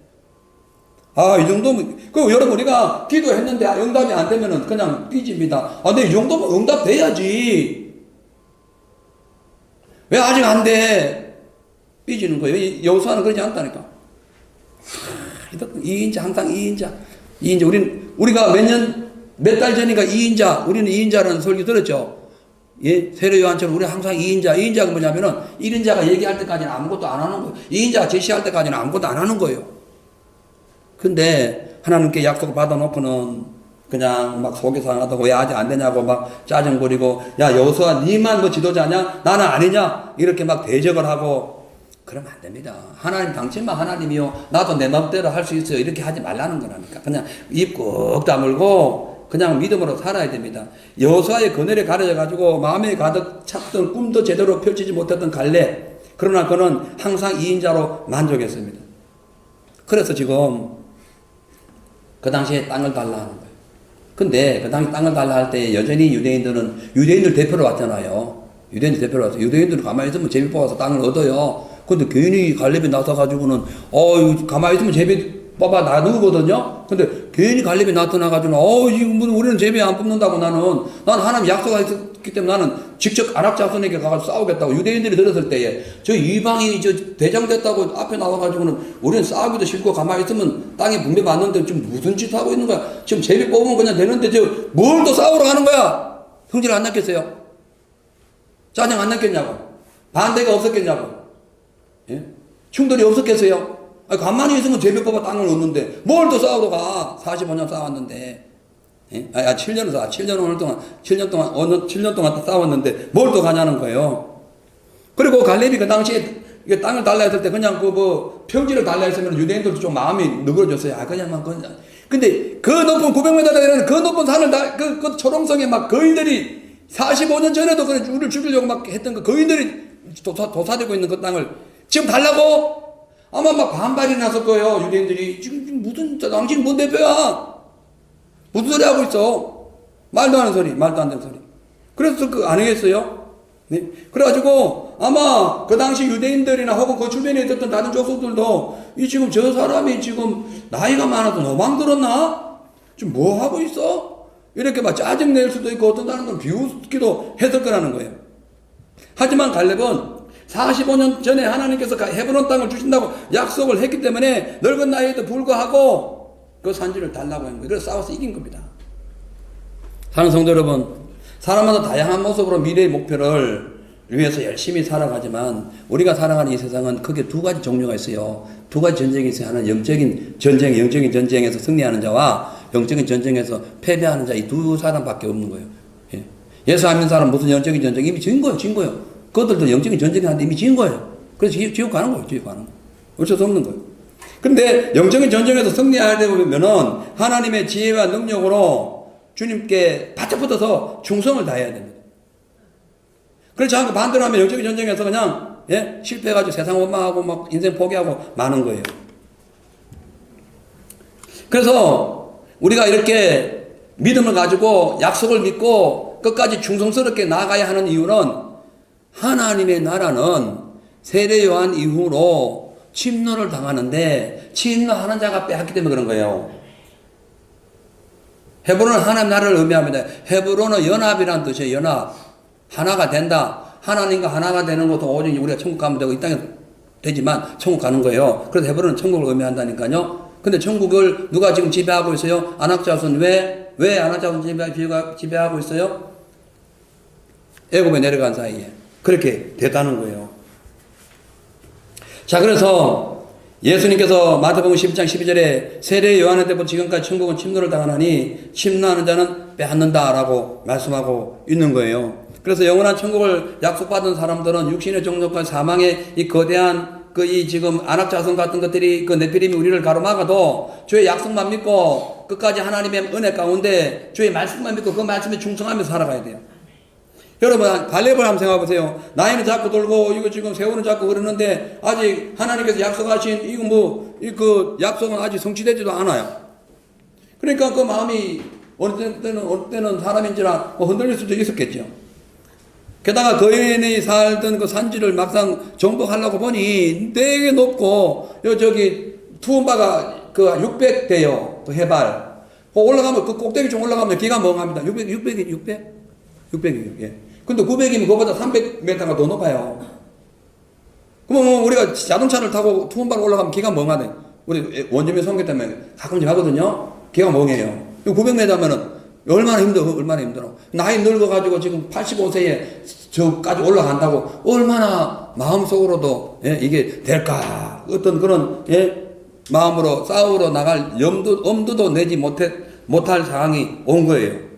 이 정도면, 여러분, 우리가 기도했는데 응답이 안 되면은 그냥 삐집니다. 근데 이 정도면 응답돼야지. 왜 아직 안 돼? 삐지는 거예요. 여호수아는 그러지 않다니까. 2인자, 항상 2인자. 우리가 몇 달 전인가 2인자, 우리는 2인자라는 설교 들었죠? 예, 세례 요한처럼 우리 항상 2인자. 2인자가 뭐냐면은 1인자가 얘기할 때까지는 아무것도 안 하는 거예요. 2인자가 제시할 때까지는 아무것도 안 하는 거예요. 근데 하나님께 약속을 받아놓고는 그냥 막 속이 상하다고 왜 아직 안 되냐고 막 짜증부리고 야 여호수아 니만 뭐 지도자냐? 나는 아니냐? 이렇게 막 대적을 하고 그러면 안 됩니다. 하나님 당신만 하나님이요. 나도 내 마음대로 할 수 있어요. 이렇게 하지 말라는 거라니까. 그냥 입 꾹 다물고 그냥 믿음으로 살아야 됩니다. 여호수아의 그늘에 가려져가지고 마음에 가득 찼던 꿈도 제대로 펼치지 못했던 갈렙. 그러나 그는 항상 2인자로 만족했습니다. 그래서 지금 그 당시에 땅을 달라 하는 거예요. 근데 그 당시 땅을 달라 할 때 여전히 유대인들 대표로 왔잖아요. 유대인들 대표로 왔어요. 유대인들은 가만히 있으면 제비 뽑아서 땅을 얻어요. 근데 괜히 갈렙이 나서가지고는 가만히 있으면 제비 뽑아 놔두거든요. 근데 괜히 갈렙이 나타나가지고 우리는 제비 안 뽑는다고 나는 하나님 약속했기 때문에 나는 직접 아랍 자손에게 가서 싸우겠다고 유대인들이 들었을 때에 저 이방이 대장 됐다고 앞에 나와가지고는 우리는 싸우기도 싫고 가만히 있으면 땅에 분배 받는데 지금 무슨 짓 하고 있는 거야. 지금 제비 뽑으면 그냥 되는데 뭘 또 싸우러 가는 거야. 성질 안 났겠어요? 짜증 안 났겠냐고. 반대가 없었겠냐고. 예? 충돌이 없었겠어요? 가만히 있으면 제비 뽑아 땅을 얻는데 뭘 또 싸우러 가. 45년 싸웠는데. 예? 7년 동안 싸웠는데 뭘 또 가냐는 거예요. 그리고 갈렙이 그 당시에 이게 땅을 달라 했을 때 그냥 그 뭐 평지를 달라 했으면 유대인들도 좀 마음이 누그러졌어요. 아, 그냥만 그냥. 근데 그 높은 900m 되는 그 높은 산을 그 초롱성에 막 거인들이 45년 전에도 그 우리를 죽이려고 막 했던 그 거인들이 도사되고 있는 그 땅을 지금 달라고? 아마 막 반발이 났을 거예요. 유대인들이 지금 무슨 당신 뭔 대표야? 무슨 소리 하고 있어? 말도 안 되는 소리. 그래서 그 아니겠어요? 네. 그래가지고 아마 그 당시 유대인들이나 혹은 그 주변에 있었던 다른 족속들도 이 지금 저 사람이 지금 나이가 많아서 노망 들었나? 지금 뭐 하고 있어? 이렇게 막 짜증 낼 수도 있고 어떤 사람들은 비웃기도 했을 거라는 거예요. 하지만 갈렙은 45년 전에 하나님께서 헤브론 땅을 주신다고 약속을 했기 때문에 늙은 나이에도 불구하고 그 산지를 달라고 한 거예요. 그래서 싸워서 이긴 겁니다. 사는 성도 여러분, 사람마다 다양한 모습으로 미래의 목표를 위해서 열심히 살아가지만 우리가 살아가는 이 세상은 크게 두 가지 종류가 있어요. 두 가지 전쟁이 있어요. 하나는 영적인 전쟁에서 승리하는 자와 영적인 전쟁에서 패배하는 자, 이 두 사람밖에 없는 거예요. 예. 예수 안 믿는 사람 무슨 영적인 전쟁 이미 진 거예요. 그들도 영적인 전쟁이 하는데 이미 진 거예요. 그래서 지옥 가는 거예요. 어쩔 수 없는 거예요. 근데 영적인 전쟁에서 승리하려면은 하나님의 지혜와 능력으로 주님께 바짝 붙어서 충성을 다해야 됩니다. 그렇지 않고 반대로 하면 영적인 전쟁에서 그냥 실패해가지고 세상 원망하고 막 인생 포기하고 마는 거예요. 그래서 우리가 이렇게 믿음을 가지고 약속을 믿고 끝까지 충성스럽게 나아가야 하는 이유는 하나님의 나라는 세례 요한 이후로 침노를 당하는데 침노하는 자가 빼앗기 때문에 그런 거예요. 헤브론은 하나님 나라를 의미합니다. 헤브론은 연합이라는 뜻이에요. 연합. 하나가 된다. 하나님과 하나가 되는 것도 오직 우리가 천국 가면 되고 이 땅에 되지만 천국 가는 거예요. 그래서 헤브론은 천국을 의미한다니까요. 근데 천국을 누가 지금 지배하고 있어요? 안악자손. 왜 안악자손 지배하고 있어요? 애굽에 내려간 사이에. 그렇게 됐다는 거예요. 자, 그래서 예수님께서 마태복음 12장 12절에 세례 요한의 때부터 지금까지 천국은 침노를 당하나니 침노하는 자는 빼앗는다라고 말씀하고 있는 거예요. 그래서 영원한 천국을 약속받은 사람들은 육신의 정욕과 사망의 이 거대한 이 지금 안악자손 같은 것들이 그 네피림이 우리를 가로막아도 주의 약속만 믿고 끝까지 하나님의 은혜 가운데 주의 말씀만 믿고 그 말씀에 충성하면서 살아가야 돼요. 여러분, 갈렙을 한번 생각해 보세요. 나이는 자꾸 들고, 이거 지금 세월은 자꾸 그러는데, 아직 하나님께서 약속하신, 그 약속은 아직 성취되지도 않아요. 그러니까 그 마음이 어느 때는 사람인지라 흔들릴 수도 있었겠죠. 게다가 거인이 살던 그 산지를 막상 정복하려고 보니 되게 높고, 저기, 투움바가 그 600대요. 그 해발. 올라가면, 그 꼭대기 좀 올라가면 기가 멍합니다. 600이에요, 예. 근데 900이면 그거보다 300m가 더 높아요. 그러면 우리가 자동차를 타고 투움바로 올라가면 기가 멍하네. 우리 원주민 선교 때문에 가끔씩 하거든요. 기가 멍해요. 900m면은 얼마나 힘들어. 나이 늙어가지고 지금 85세에 저까지 올라간다고 얼마나 마음속으로도 이게 될까. 어떤 그런 마음으로 싸우러 나갈 엄두도 내지 못할 상황이 온 거예요.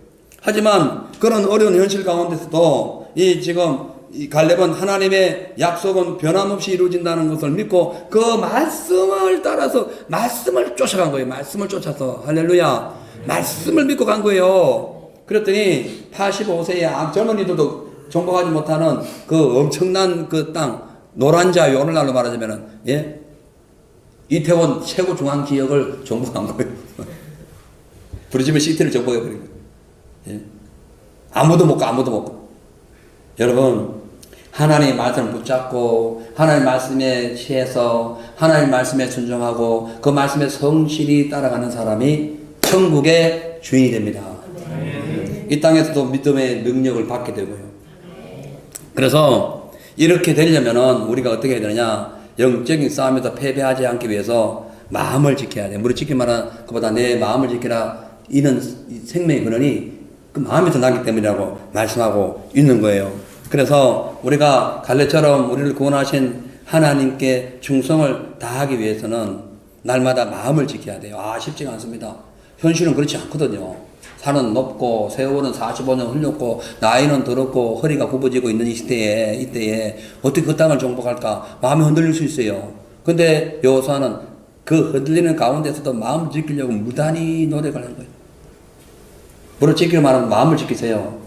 하지만 그런 어려운 현실 가운데서도 이 갈렙은 하나님의 약속은 변함없이 이루어진다는 것을 믿고 그 말씀을 따라서 말씀을 쫓아간 거예요. 말씀을 쫓아서 할렐루야. 말씀을 믿고 간 거예요. 그랬더니 85세의 젊은이들도 정복하지 못하는 그 엄청난 그 땅 노란자 오늘날로 말하자면은 이태원 최고 중앙 지역을 정복한 거예요. 부르지면 시티를 정복해 버린 거예요. 아무도 못 가. 여러분, 하나님의 말씀을 붙잡고 하나님의 말씀에 취해서 하나님의 말씀에 순종하고 그 말씀에 성실히 따라가는 사람이 천국의 주인이 됩니다. 이 땅에서도 믿음의 능력을 받게 되고요. 그래서 이렇게 되려면은 우리가 어떻게 해야 되느냐? 영적인 싸움에서 패배하지 않기 위해서 마음을 지켜야 돼. 무릇 지킬 만한 그보다 내 마음을 지키라. 이는 생명의 근원이 그 마음에서 나기 때문이라고 말씀하고 있는 거예요. 그래서 우리가 갈렙처럼 우리를 구원하신 하나님께 충성을 다하기 위해서는 날마다 마음을 지켜야 돼요. 쉽지가 않습니다. 현실은 그렇지 않거든요. 산은 높고 세월은 45년 흘렸고 나이는 들었고 허리가 굽어지고 있는 이때에 어떻게 그 땅을 정복할까 마음이 흔들릴 수 있어요. 근데 여호수아는 그 흔들리는 가운데서도 마음을 지키려고 무단히 노력하는 거예요. 뭐를 지키려 말하면 마음을 지키세요.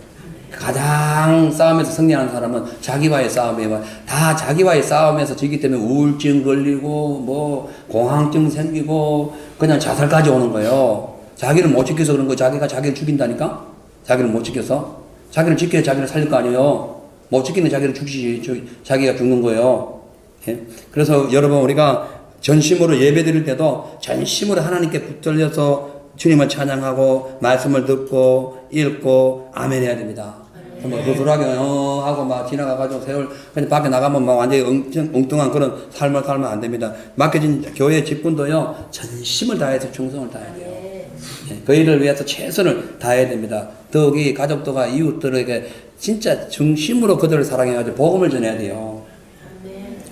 가장 싸움에서 승리하는 사람은 자기와의 싸움이에요. 다 자기와의 싸움에서 지기 때문에 우울증 걸리고 뭐 공황증 생기고 그냥 자살까지 오는 거예요. 자기를 못 지켜서 그런 거. 자기가 자기를 죽인다니까? 자기를 못 지켜서? 자기를 지켜야 자기를 살릴 거 아니에요. 못 지키는 자기를 죽이지 자기가 죽는 거예요. 예? 그래서 여러분 우리가 전심으로 예배 드릴 때도 전심으로 하나님께 붙들려서 주님을 찬양하고 말씀을 듣고 읽고 아멘 해야 됩니다. 뭐 허술하게 하고 막 지나가가지고 세월 그냥 밖에 나가면 막 완전히 엉뚱한 그런 삶을 살면 안 됩니다. 맡겨진 교회 직분도요 전심을 다해서 충성을 다해야 돼요. 예, 그 일을 위해서 최선을 다해야 됩니다. 더욱이 가족들과 이웃들에게 진짜 중심으로 그들을 사랑해가지고 복음을 전해야 돼요.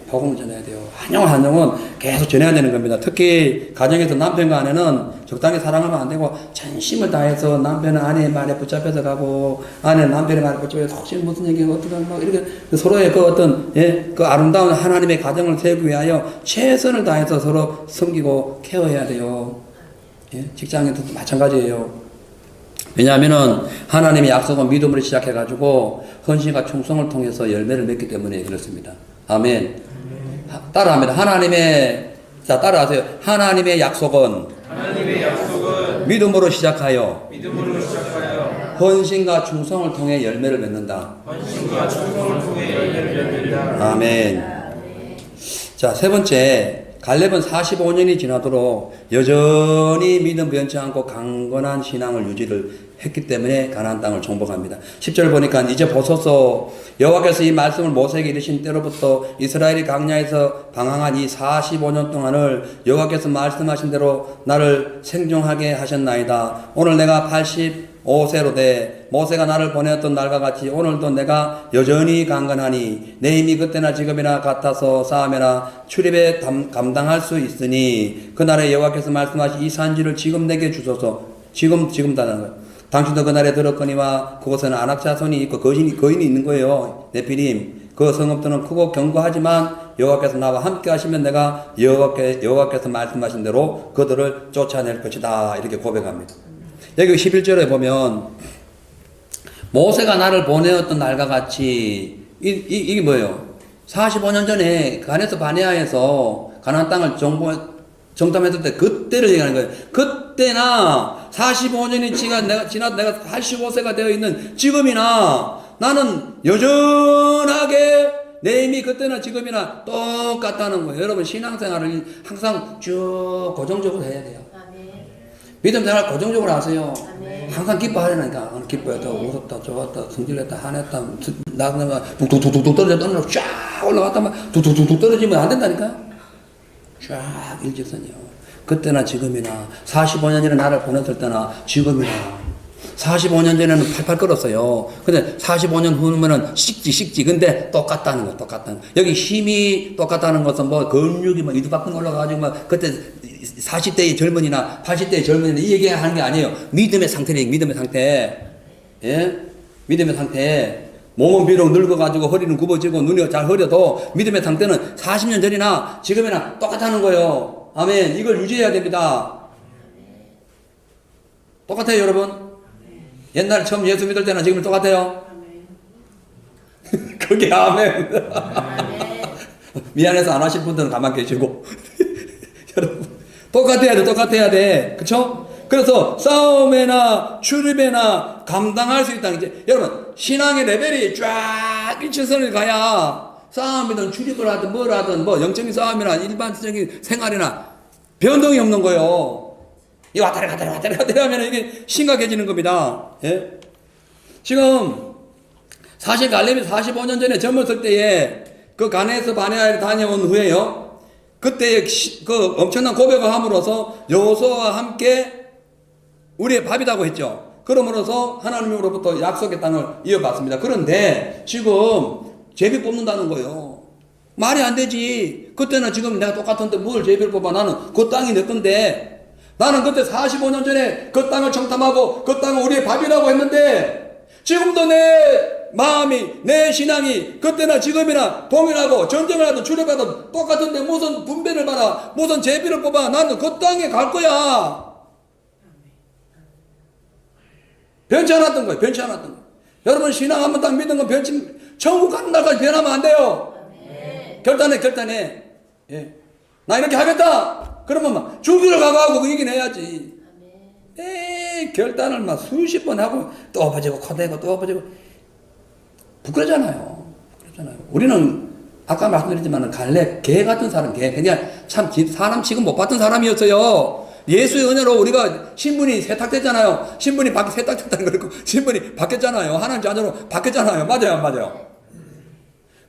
복음을 전해야 돼요. 한영은 계속 전해야 되는 겁니다. 특히 가정에서 남편과 아내는 적당히 사랑하면 안 되고 전심을 다해서 남편은 아내의 말에 붙잡혀서 가고 아내는 남편의 말에 붙잡혀서 혹시 무슨 얘기가 어떻게 막 이렇게 서로의 그 어떤 그 아름다운 하나님의 가정을 세우기 위하여 최선을 다해서 서로 섬기고 케어해야 돼요. 예? 직장에서도 마찬가지예요. 왜냐하면은 하나님의 약속은 믿음으로 시작해가지고 헌신과 충성을 통해서 열매를 맺기 때문에 그렇습니다. 아멘. 따라합니다. 따라하세요. 하나님의 약속은 믿음으로 시작하여 헌신과 충성을 통해 열매를 맺는다. 아멘. 자, 세 번째. 갈렙은 45년이 지나도록 여전히 믿음 변치 않고 강건한 신앙을 유지를 했기 때문에 가나안 땅을 정복합니다. 10절 보니까 이제 보소서 여호와께서 이 말씀을 모세에게 이르신 때로부터 이스라엘이 광야에서 방황한 이 45년 동안을 여호와께서 말씀하신 대로 나를 생존하게 하셨나이다. 오늘 내가 85세로 돼 모세가 나를 보내었던 날과 같이 오늘도 내가 여전히 강건하니 내 힘이 그때나 지금이나 같아서 싸움이나 출입에 감당할 수 있으니 그날에 여호와께서 말씀하신 이 산지를 지금 내게 주소서. 지금다는 거예요. 당신도 그날에 들었거니와 그곳에는 아낙 자손이 있고 거인이 있는 거예요. 네피림. 그 성읍들은 크고 견고하지만 여호와께서 나와 함께 하시면 내가 여호와께서 말씀하신 대로 그들을 쫓아낼 것이다. 이렇게 고백합니다. 여기 11절에 보면 모세가 나를 보내었던 날과 같이 이게 뭐예요? 45년 전에 가네스 바네아에서 가나안 땅을 정탐했을 때 그때를 얘기하는 거예요. 그때나 45년이 지나 내가 85세가 되어 있는 지금이나 나는 여전하게 내 힘이 그때나 지금이나 똑같다는 거예요. 여러분 신앙생활을 항상 쭉 고정적으로 해야 돼요. 믿음 생활 고정적으로 하세요. 항상 기뻐하려니까 기뻐했다, 웃었다, 좋았다, 성질냈다, 화냈다, 나가 뚝뚝뚝뚝 떨어져 쫙 올라갔다만 뚝뚝뚝뚝 떨어지면 안 된다니까. 쫙 일직선이요. 그때나 지금이나 45년 전에 나를 보냈을 때나 지금이나 45년 전에는 팔팔 끓었어요. 근데 45년 후면은 식지. 근데 똑같다는 거. 여기 힘이 똑같다는 것은 뭐 근육이 뭐 이두박근 올라가가지고 막 그때 40대의 젊은이나 80대의 젊은이나 이 얘기하는 게 아니에요. 믿음의 상태래요. 믿음의 상태. 예? 믿음의 상태. 몸은 비록 늙어가지고 허리는 굽어지고 눈이 잘 흐려도 믿음의 상태는 40년 전이나 지금이나 똑같다는 거예요. 아멘. 이걸 유지해야 됩니다. 똑같아요, 여러분? 옛날에 처음 예수 믿을 때나 지금 똑같아요? 그게 아멘. 미안해서 안 하실 분들은 가만 계시고. 여러분, 똑같아야 돼. 그쵸? 그래서 싸움에나 출입에나 감당할 수 있다는 게, 여러분, 신앙의 레벨이 쫙 일치선을 가야 싸움이든 출입을 하든 뭘 하든 뭐 영적인 싸움이나 일반적인 생활이나 변동이 없는 거예요. 이 왔다리 하면 이게 심각해지는 겁니다. 예? 지금 사실 갈렙이 45년 전에 젊었을 때에 그 가네스 바네아를 다녀온 후에요. 그때 그 엄청난 고백을 함으로써 여호수아와 함께 우리의 밥이라고 했죠. 그러므로서 하나님으로부터 약속의 땅을 이어받습니다. 그런데 지금 제비 뽑는다는 거예요. 말이 안 되지. 그때는 지금 내가 똑같은데 뭘 제비를 뽑아. 나는 그 땅이 내 건데 나는 그때 45년 전에 그 땅을 청탐하고 그 땅은 우리의 밥이라고 했는데 지금도 내 마음이 내 신앙이 그때나 지금이나 동일하고 전쟁을 하든 출애하든 똑같은데 무슨 분배를 받아 무슨 제비를 뽑아 나는 그 땅에 갈 거야. 변치 않았던 거예요. 변치 않았던 거예요. 여러분 신앙 한번 딱 믿은 건 변치 천국 가는 날까지 변하면 안 돼요. 결단해. 예. 나 이렇게 하겠다. 그러면 막 죽이러 가고 그 얘기는 해야지. 에이, 결단을 막 수십 번 하고 또 엎어지고 코대고 또 엎어지고 부끄러잖아요. 우리는 아까 말씀드렸지만 갈렙 개 같은 사람, 그냥 참 사람 취급 못 받던 사람이었어요. 예수의 은혜로 우리가 신분이 세탁됐잖아요. 신분이 세탁됐다는 거고 신분이 바뀌었잖아요. 하나님 자녀로 바뀌었잖아요. 맞아요, 안 맞아요?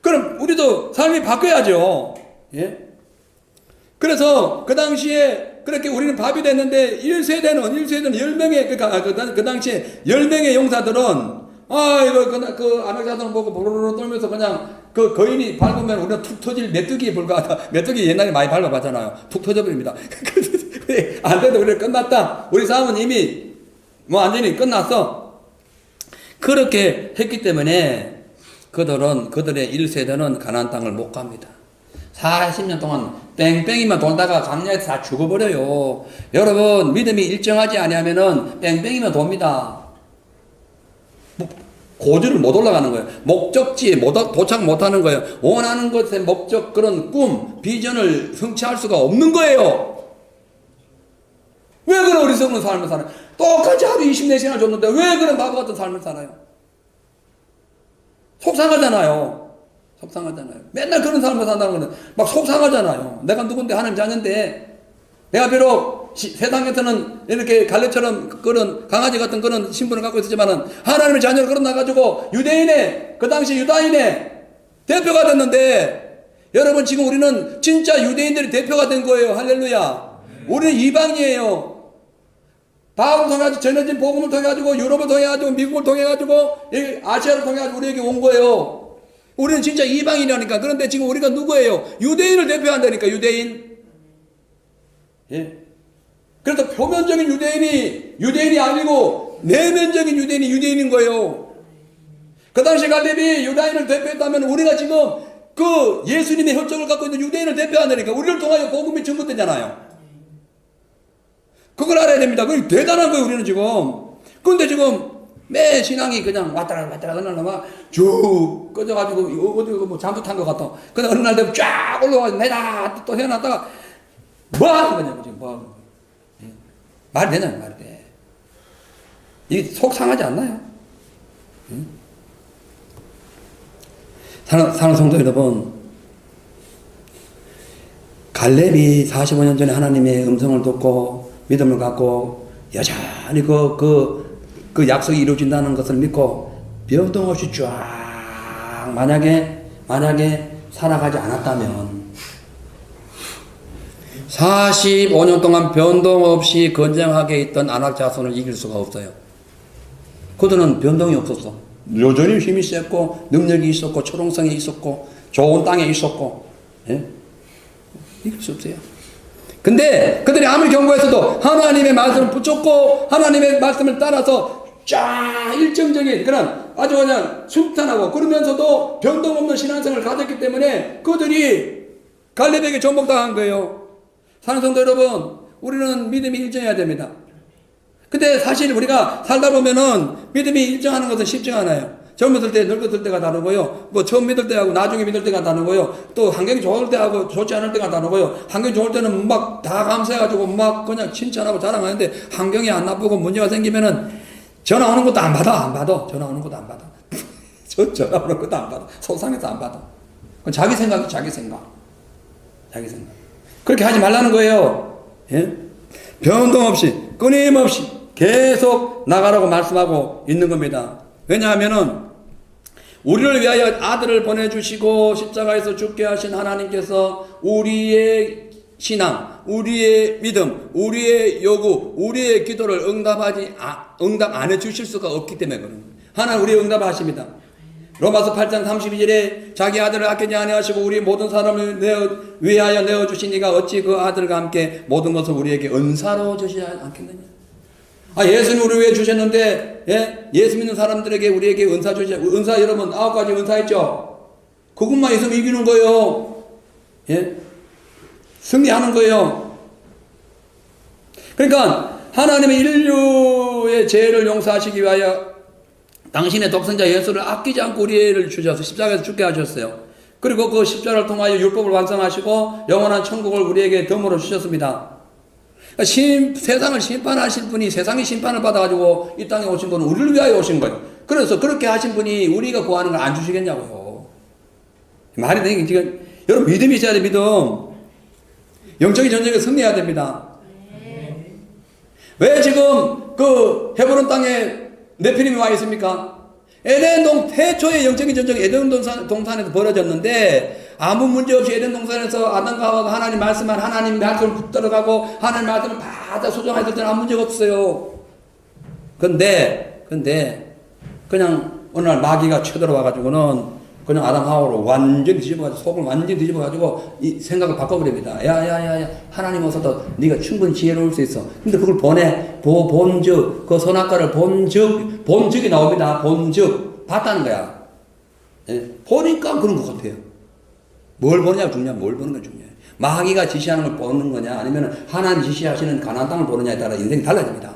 그럼 우리도 삶이 바뀌어야죠. 예? 그래서 그 당시에 그렇게 우리는 밥이 됐는데 1세대는 10명의 그 당시에 10명의 용사들은 이거 그 안악자들은 보고 보로로 떨면서 그냥 그 거인이 밟으면 우리는 툭 터질 메뚜기에 불과하다. 메뚜기 옛날에 많이 밟아봤잖아요. 툭 터져버립니다. 안 돼도 우리 끝났다. 우리 싸움은 이미 완전히 끝났어. 그렇게 했기 때문에 그들의 1세대는 가나안 땅을 못 갑니다. 40년 동안 뺑뺑이만 돌다가 광야에서 다 죽어버려요. 여러분 믿음이 일정하지 아니하면은 뺑뺑이만 돕니다. 고지를 못 올라가는 거예요. 목적지에 도착 못하는 거예요. 원하는 것의 목적 그런 꿈 비전을 성취할 수가 없는 거예요. 왜 그런 어리석은 삶을 살아요? 똑같이 하루 24시간 줬는데 왜 그런 바보 같은 삶을 살아요? 속상하잖아요. 맨날 그런 삶을 산다는 거는 막 속상하잖아요. 내가 누군데 하나님 자녀인데 내가 비록 세상에서는 이렇게 갈렙처럼 그런 강아지 같은 그런 신분을 갖고 있었지만은 하나님의 자녀를 걸어 나가지고 유대인의 그 당시 유다인의 대표가 됐는데 여러분 지금 우리는 진짜 유대인들이 대표가 된 거예요. 할렐루야. 우리는 이방이에요. 바울을 통해 가지고 전해진 복음을 통해 가지고 유럽을 통해 가지고 미국을 통해 가지고 아시아를 통해 가지고 우리에게 온 거예요. 우리는 진짜 이방인이라니까. 그런데 지금 우리가 누구예요? 유대인을 대표한다니까. 유대인. 예. 그래서 표면적인 유대인이 아니고 내면적인 유대인이 유대인인 거예요. 그 당시 갈렙이 유다인을 대표했다면 우리가 지금 그 예수님의 혈통을 갖고 있는 유대인을 대표한다니까. 우리를 통하여 복음이 전거되잖아요. 그걸 알아야 됩니다. 그게 대단한 거예요, 우리는 지금. 그런데 지금 매 신앙이 그냥 왔다라 그러나 쭉 꺼져가지고 어디 뭐 잘못한 것 같아. 근데 어느 날 되면 쫙 올라가서 내다 또 해놨다가 뭐 하는 거냐고 지금 뭐 하는 거야. 말이 되냐 말이 돼. 이게 속 상하지 않나요? 응? 사랑하는 성도 여러분, 갈렙이 45년 전에 하나님의 음성을 듣고 믿음을 갖고 여전히 그 약속이 이루어진다는 것을 믿고 변동 없이 쫙 만약에 살아가지 않았다면 45년 동안 변동 없이 건장하게 있던 아낙 자손을 이길 수가 없어요. 그들은 변동이 없었어. 여전히 힘이 셌고 능력이 있었고 초롱성이 있었고 좋은 땅에 있었고 이길 수 없어요. 근데 그들이 아무리 경고했어도 하나님의 말씀을 붙잡고 하나님의 말씀을 따라서 쫙 일정적인 그런 아주 그냥 순탄하고 그러면서도 변동 없는 신앙생활을 가졌기 때문에 그들이 갈렙에게 전복당한 거예요. 사랑하는 성도 여러분, 우리는 믿음이 일정해야 됩니다. 근데 사실 우리가 살다 보면은 믿음이 일정하는 것은 쉽지 않아요. 젊었을 때 늙었을 때가 다르고요. 뭐 처음 믿을 때하고 나중에 믿을 때가 다르고요. 또 환경이 좋을 때하고 좋지 않을 때가 다르고요. 환경이 좋을 때는 막 다 감사해가지고 막 그냥 칭찬하고 자랑하는데 환경이 안 나쁘고 문제가 생기면은 전화 오는 것도 안 받아. 전화 오는 것도 안 받아. 전화 오는 것도 안 받아. 속상해서 안 받아. 자기 생각. 그렇게 하지 말라는 거예요. 예? 변동 없이 끊임없이 계속 나가라고 말씀하고 있는 겁니다. 왜냐하면은 우리를 위하여 아들을 보내주시고 십자가에서 죽게 하신 하나님께서 우리의 신앙, 우리의 믿음, 우리의 요구, 우리의 기도를 응답 안 해주실 수가 없기 때문에 그런 거예요. 하나님 우리의 응답하십니다. 로마서 8장 32절에 자기 아들을 아끼지 아니하시고 우리 모든 사람을 위하여 내어주신 이가 어찌 그 아들과 함께 모든 것을 우리에게 은사로 주시지 않겠느냐. 예수님 우리 왜 주셨는데, 예수 믿는 사람들에게 우리에게 은사 주시, 은사 여러분 9가지 은사 있죠? 그것만 있으면 이기는 거예요. 승리하는 거예요. 그러니까 하나님의 인류의 죄를 용서하시기 위하여 당신의 독생자 예수를 아끼지 않고 우리를 주셔서 십자가에서 죽게 하셨어요. 그리고 그 십자가를 통하여 율법을 완성하시고 영원한 천국을 우리에게 덤으로 주셨습니다. 그러니까 세상을 심판하실 분이 세상의 심판을 받아가지고 이 땅에 오신 건 우리를 위하여 오신 거예요. 그래서 그렇게 하신 분이 우리가 구하는 걸 안 주시겠냐고요. 말이 되게 지금 여러분 믿음이 있어야 돼. 믿음. 영적인 전쟁에 승리해야 됩니다. 왜 지금 그 헤브론 땅에 네피림이 와 있습니까? 에덴 태초의 영적인 전쟁이 에덴 동산에서 벌어졌는데 아무 문제 없이 에덴 동산에서 아담과 하와가 하나님 말씀을 붙들어가고 하나님 말씀을 다 수정했을 때는 아무 문제가 없어요. 근데 그냥 어느 날 마귀가 쳐들어와가지고는 그냥 아담 하와로 완전히 뒤집어가지고 속을 완전히 뒤집어가지고 이 생각을 바꿔버립니다. 야야야야 하나님 어서도 네가 충분히 지혜로울 수 있어. 근데 그걸 본즉 그 선악과를 본즉이 나옵니다. 본즉 봤다는 거야. 보니까 그런 것 같아요. 뭘 보느냐가 중요해. 뭘 보는 게 중요해. 마귀가 지시하는 걸 보는 거냐 아니면 하나님 지시하시는 가나안 땅을 보느냐에 따라 인생이 달라집니다.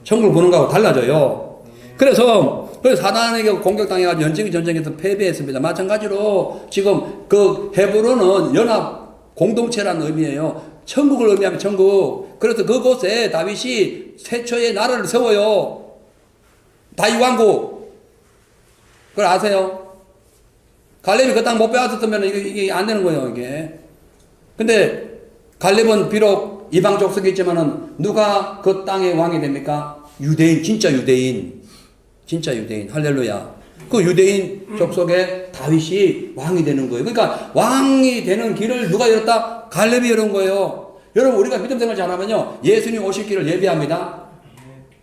천국을 보는 거하고 달라져요. 그래서 사단에게 공격당해가지고 영적인 전쟁에서 패배했습니다. 마찬가지로 지금 그 헤브론은 연합 공동체라는 의미예요. 천국을 의미하면 천국. 그래서 그곳에 다윗이 최초의 나라를 세워요. 다윗 왕국. 그걸 아세요? 갈렙이 그 땅 못 빼앗았으면 이게 안 되는 거예요, 이게. 근데 갈렙은 비록 이방 족속이 있지만은 누가 그 땅의 왕이 됩니까? 유대인, 진짜 유대인. 할렐루야. 그 유대인 족속에 다윗이 왕이 되는 거예요. 그러니까 왕이 되는 길을 누가 열었다? 갈렙이 열은 거예요. 여러분 우리가 믿음 생활 잘하면요 예수님 오실 길을 예비합니다.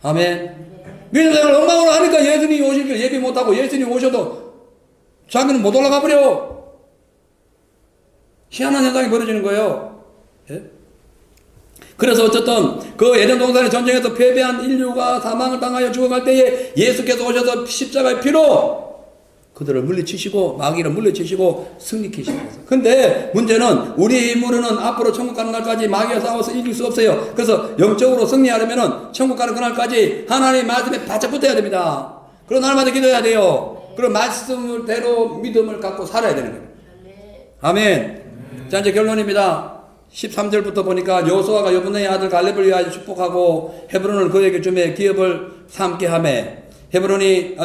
아멘. 믿음 생활 엉망으로 하니까 예수님 오실 길 예비 못하고 예수님 오셔도 자기는 못 올라가 버려. 희한한 현상이 벌어지는 거예요. 그래서 어쨌든 그 에덴 동산의 전쟁에서 패배한 인류가 사망을 당하여 죽어갈 때에 예수께서 오셔서 십자가의 피로 그들을 물리치시고 마귀를 물리치시고 승리케 하셨어요. 근데 문제는 우리의 힘으로는 앞으로 천국 가는 날까지 마귀와 싸워서 이길 수 없어요. 그래서 영적으로 승리하려면은 천국 가는 그날까지 하나님의 말씀에 바짝 붙어야 됩니다. 그런 날마다 기도해야 돼요. 그런 말씀대로 믿음을 갖고 살아야 되는 거예요. 아멘. 자 이제 결론입니다. 13절부터 보니까 여호수아가 여분의 아들 갈렙을 위하여 축복하고 헤브론을 그에게 주매 기업을 삼게 하매 헤브론이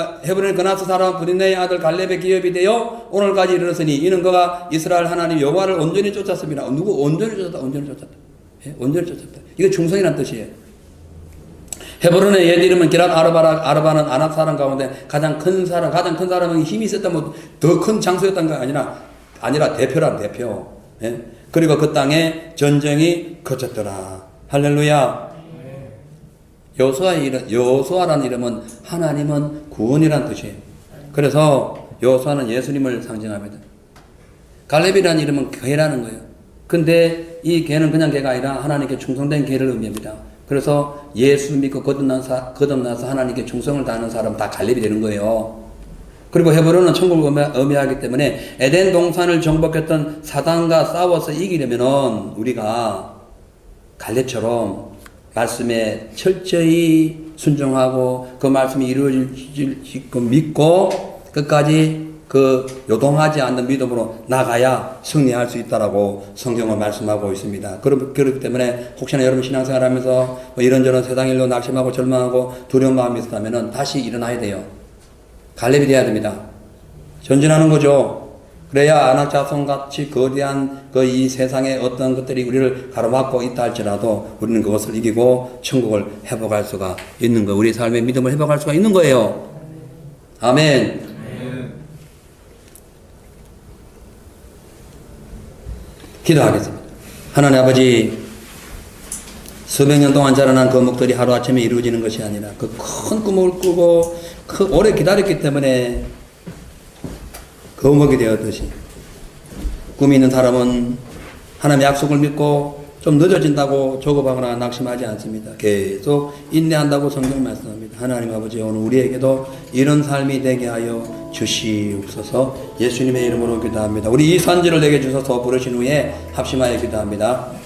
그나스 사람 브린네의 아들 갈렙의 기업이 되어 오늘까지 이르렀으니 이는 그가 이스라엘 하나님 여호와를 온전히 쫓았습니다. 누구 온전히 쫓았다. 온전히 쫓았다. 이게 충성이란 뜻이에요. 헤브론의 옛 이름은 기랏 아르바는 아낙 사람 가운데 가장 큰 사람은 힘이 있었다면 더 큰 장소였던 게 아니라 대표란 대표. 그리고 그 땅에 전쟁이 거쳤더라. 할렐루야. 여호수아라는 이름은 하나님은 구원이라는 뜻이에요. 그래서 여호수아는 예수님을 상징합니다. 갈렙이라는 이름은 개라는 거예요. 근데 이 개는 그냥 개가 아니라 하나님께 충성된 개를 의미합니다. 그래서 예수 믿고 거듭나서 하나님께 충성을 다하는 사람 다 갈렙이 되는 거예요. 그리고 헤브론은 천국을 의미하기 때문에 에덴 동산을 정복했던 사단과 싸워서 이기려면은 우리가 갈렙처럼 말씀에 철저히 순종하고 그 말씀이 이루어질 거 믿고 끝까지 그 요동하지 않는 믿음으로 나가야 승리할 수 있다라고 성경은 말씀하고 있습니다. 그렇기 때문에 혹시나 여러분 신앙생활 하면서 뭐 이런저런 세상 일로 낙심하고 절망하고 두려운 마음이 있다면은 다시 일어나야 돼요. 갈렙이 돼야 됩니다. 전진하는 거죠. 그래야 아낙 자손같이 거대한 그 이 세상의 어떤 것들이 우리를 가로막고 있다 할지라도 우리는 그것을 이기고 천국을 회복할 수가 있는 거예요. 우리 삶의 믿음을 회복할 수가 있는 거예요. 아멘. 기도하겠습니다. 하나님 아버지, 수백 년 동안 자라난 거목들이 하루아침에 이루어지는 것이 아니라 그 큰 꿈을 꾸고 오래 기다렸기 때문에 거북목이 되었듯이 꿈이 있는 사람은 하나님의 약속을 믿고 좀 늦어진다고 조급하거나 낙심하지 않습니다. 계속 인내한다고 성경 말씀합니다. 하나님 아버지 오늘 우리에게도 이런 삶이 되게 하여 주시옵소서. 예수님의 이름으로 기도합니다. 우리 이 선지를 내게 주셔서 부르신 후에 합심하여 기도합니다.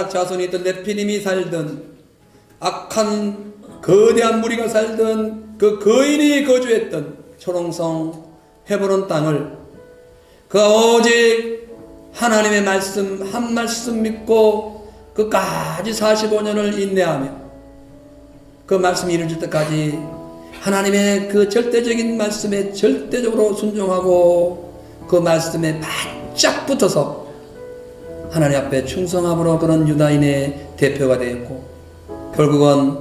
아낙 자손이 있던 네피림이 살던 악한 거대한 무리가 살던 그 거인이 거주했던 초롱성 헤브론 땅을 그가 오직 하나님의 말씀 한 말씀 믿고 끝까지 45년을 인내하며 그 말씀이 이루어질 때까지 하나님의 그 절대적인 말씀에 절대적으로 순종하고 그 말씀에 바짝 붙어서 하나님 앞에 충성함으로 그런 유다인의 대표가 되었고, 결국은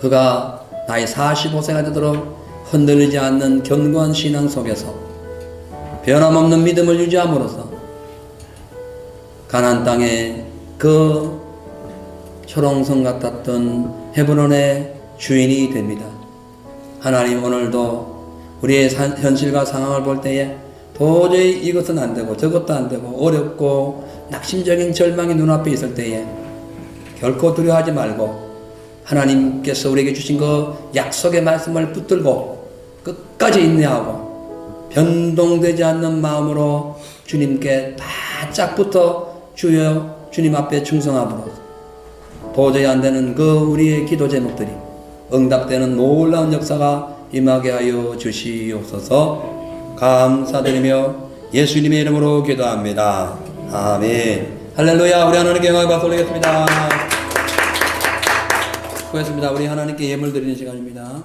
그가 나이 45세가 되도록 흔들리지 않는 견고한 신앙 속에서 변함없는 믿음을 유지함으로써 가나안 땅에 그 초롱성 같았던 헤브론의 주인이 됩니다. 하나님 오늘도 우리의 현실과 상황을 볼 때에 도저히 이것은 안 되고 저것도 안 되고 어렵고 낙심적인 절망이 눈앞에 있을 때에 결코 두려워하지 말고 하나님께서 우리에게 주신 그 약속의 말씀을 붙들고 끝까지 인내하고 변동되지 않는 마음으로 주님께 바짝 붙어 주여 주님 앞에 충성함으로 도저히 안 되는 그 우리의 기도 제목들이 응답되는 놀라운 역사가 임하게 하여 주시옵소서. 감사드리며 예수님의 이름으로 기도합니다. 아멘. 할렐루야. 우리 하나님께 영광을 받아 올리겠습니다. 수고했습니다. 우리 하나님께 예물 드리는 시간입니다.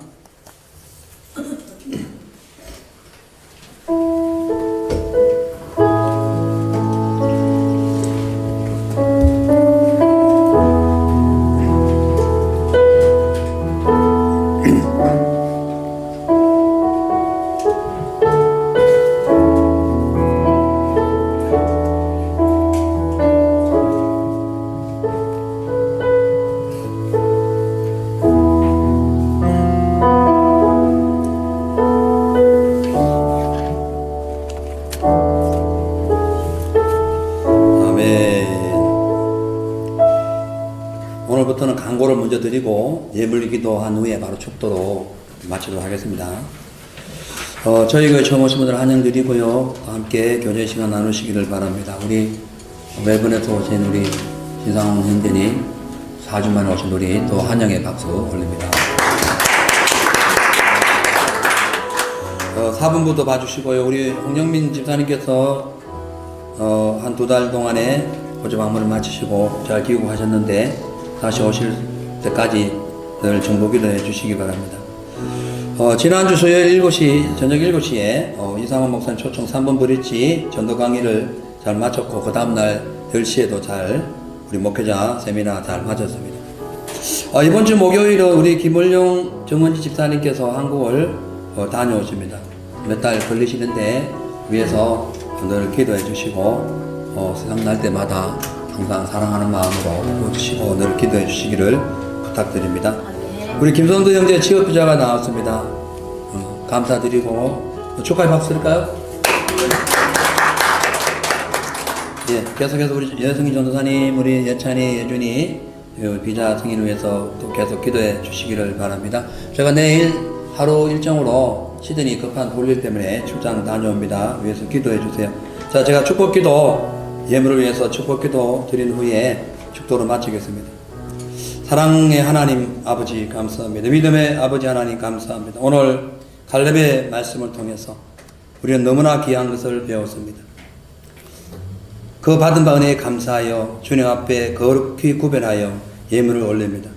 오늘부터는 광고를 먼저 드리고 예물 기도한 후에 바로 축도로 마치도록 하겠습니다. 저희 교회 처음 오신 분들 환영드리고요. 함께 교제 시간 나누시기를 바랍니다. 우리 멜번에서 오신 우리 신상 형제님 4주 만에 오신 우리 또 환영의 박수 올립니다. 4분부도 봐주시고요. 우리 홍영민 집사님께서 한 2달 동안에 고조 방문을 마치시고 잘 귀국하셨는데 다시 오실 때까지 늘 정보기도 해주시기 바랍니다. 지난주 수요일 7시, 저녁 7시에 이상원 목사님 초청 3번 브릿지 전도 강의를 잘 마쳤고 그 다음날 10시에도 잘 우리 목회자 세미나 잘 마쳤습니다. 이번 주 목요일은 우리 김월용 정원지 집사님께서 한국을 다녀오십니다. 몇 달 걸리시는데 위에서 늘 기도해 주시고 생각날 때마다 항상 사랑하는 마음으로 보주시고 늘 기도해 주시기를 부탁드립니다. 우리 김선도 형제 취업비자가 나왔습니다. 감사드리고 축하의 박수 드릴까요? 예, 계속해서 우리 여성희 전도사님, 우리 예찬이, 예준이 비자 승인을 위해서 또 계속 기도해 주시기를 바랍니다. 제가 내일 하루 일정으로 시드니 급한 볼일 때문에 출장 다녀옵니다. 위해서 기도해 주세요. 자, 제가 축복기도 예물을 위해서 축복기도 드린 후에 축도를 마치겠습니다. 사랑의 하나님 아버지 감사합니다. 믿음의 아버지 하나님 감사합니다. 오늘 갈렙의 말씀을 통해서 우리는 너무나 귀한 것을 배웠습니다. 그 받은 바 은혜에 감사하여 주님 앞에 거룩히 구별하여 예물을 올립니다.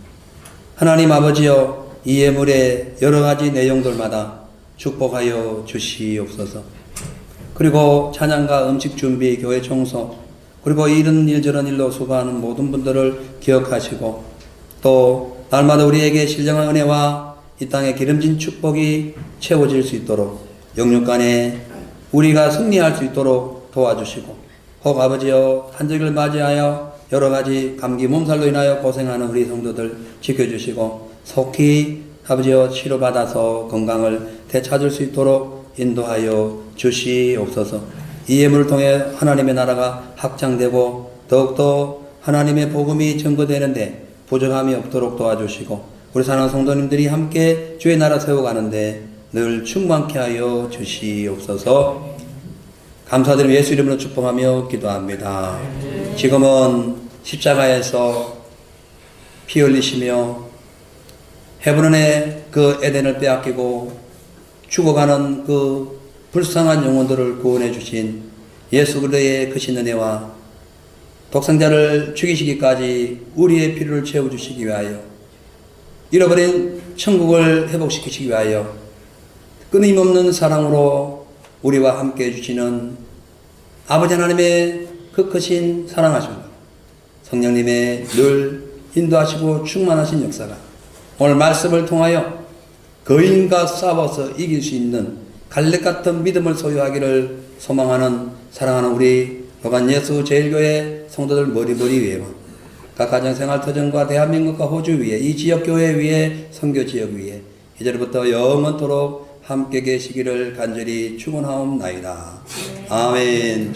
하나님 아버지여, 이 예물의 여러 가지 내용들마다 축복하여 주시옵소서. 그리고 찬양과 음식 준비, 교회 청소, 그리고 이런 일 저런 일로 수고하는 모든 분들을 기억하시고 또 날마다 우리에게 신령한 은혜와 이 땅의 기름진 축복이 채워질 수 있도록 영육간에 우리가 승리할 수 있도록 도와주시고, 혹 아버지여 한절기를 맞이하여 여러 가지 감기 몸살로 인하여 고생하는 우리 성도들 지켜주시고 속히 아버지여 치료받아서 건강을 되찾을 수 있도록 인도하여 주시옵소서. 이 예물을 통해 하나님의 나라가 확장되고 더욱더 하나님의 복음이 전거되는데 부족함이 없도록 도와주시고 우리 사랑하는 성도님들이 함께 주의 나라 세워가는데 늘 충만케 하여 주시옵소서. 감사드리며 예수 이름으로 축복하며 기도합니다. 지금은 십자가에서 피 흘리시며 헤브론의 그 에덴을 빼앗기고 죽어가는 그 불쌍한 영혼들을 구원해 주신 예수 그리스도의 크신 은혜와 독생자를 죽이시기까지 우리의 필요를 채워주시기 위하여 잃어버린 천국을 회복시키시기 위하여 끊임없는 사랑으로 우리와 함께 해주시는 아버지 하나님의 그 크신 사랑하심과 성령님의 늘 인도하시고 충만하신 역사가 오늘 말씀을 통하여 거인과 싸워서 이길 수 있는 갈렙 같은 믿음을 소유하기를 소망하는 사랑하는 우리 요간 예수 제일교회 성도들 머리머리 위에와 각 가정생활 터전과 대한민국과 호주 위에 이 지역교회 위에 선교 지역 위에 이제부터 영원토록 함께 계시기를 간절히 축원하옵나이다. 아멘.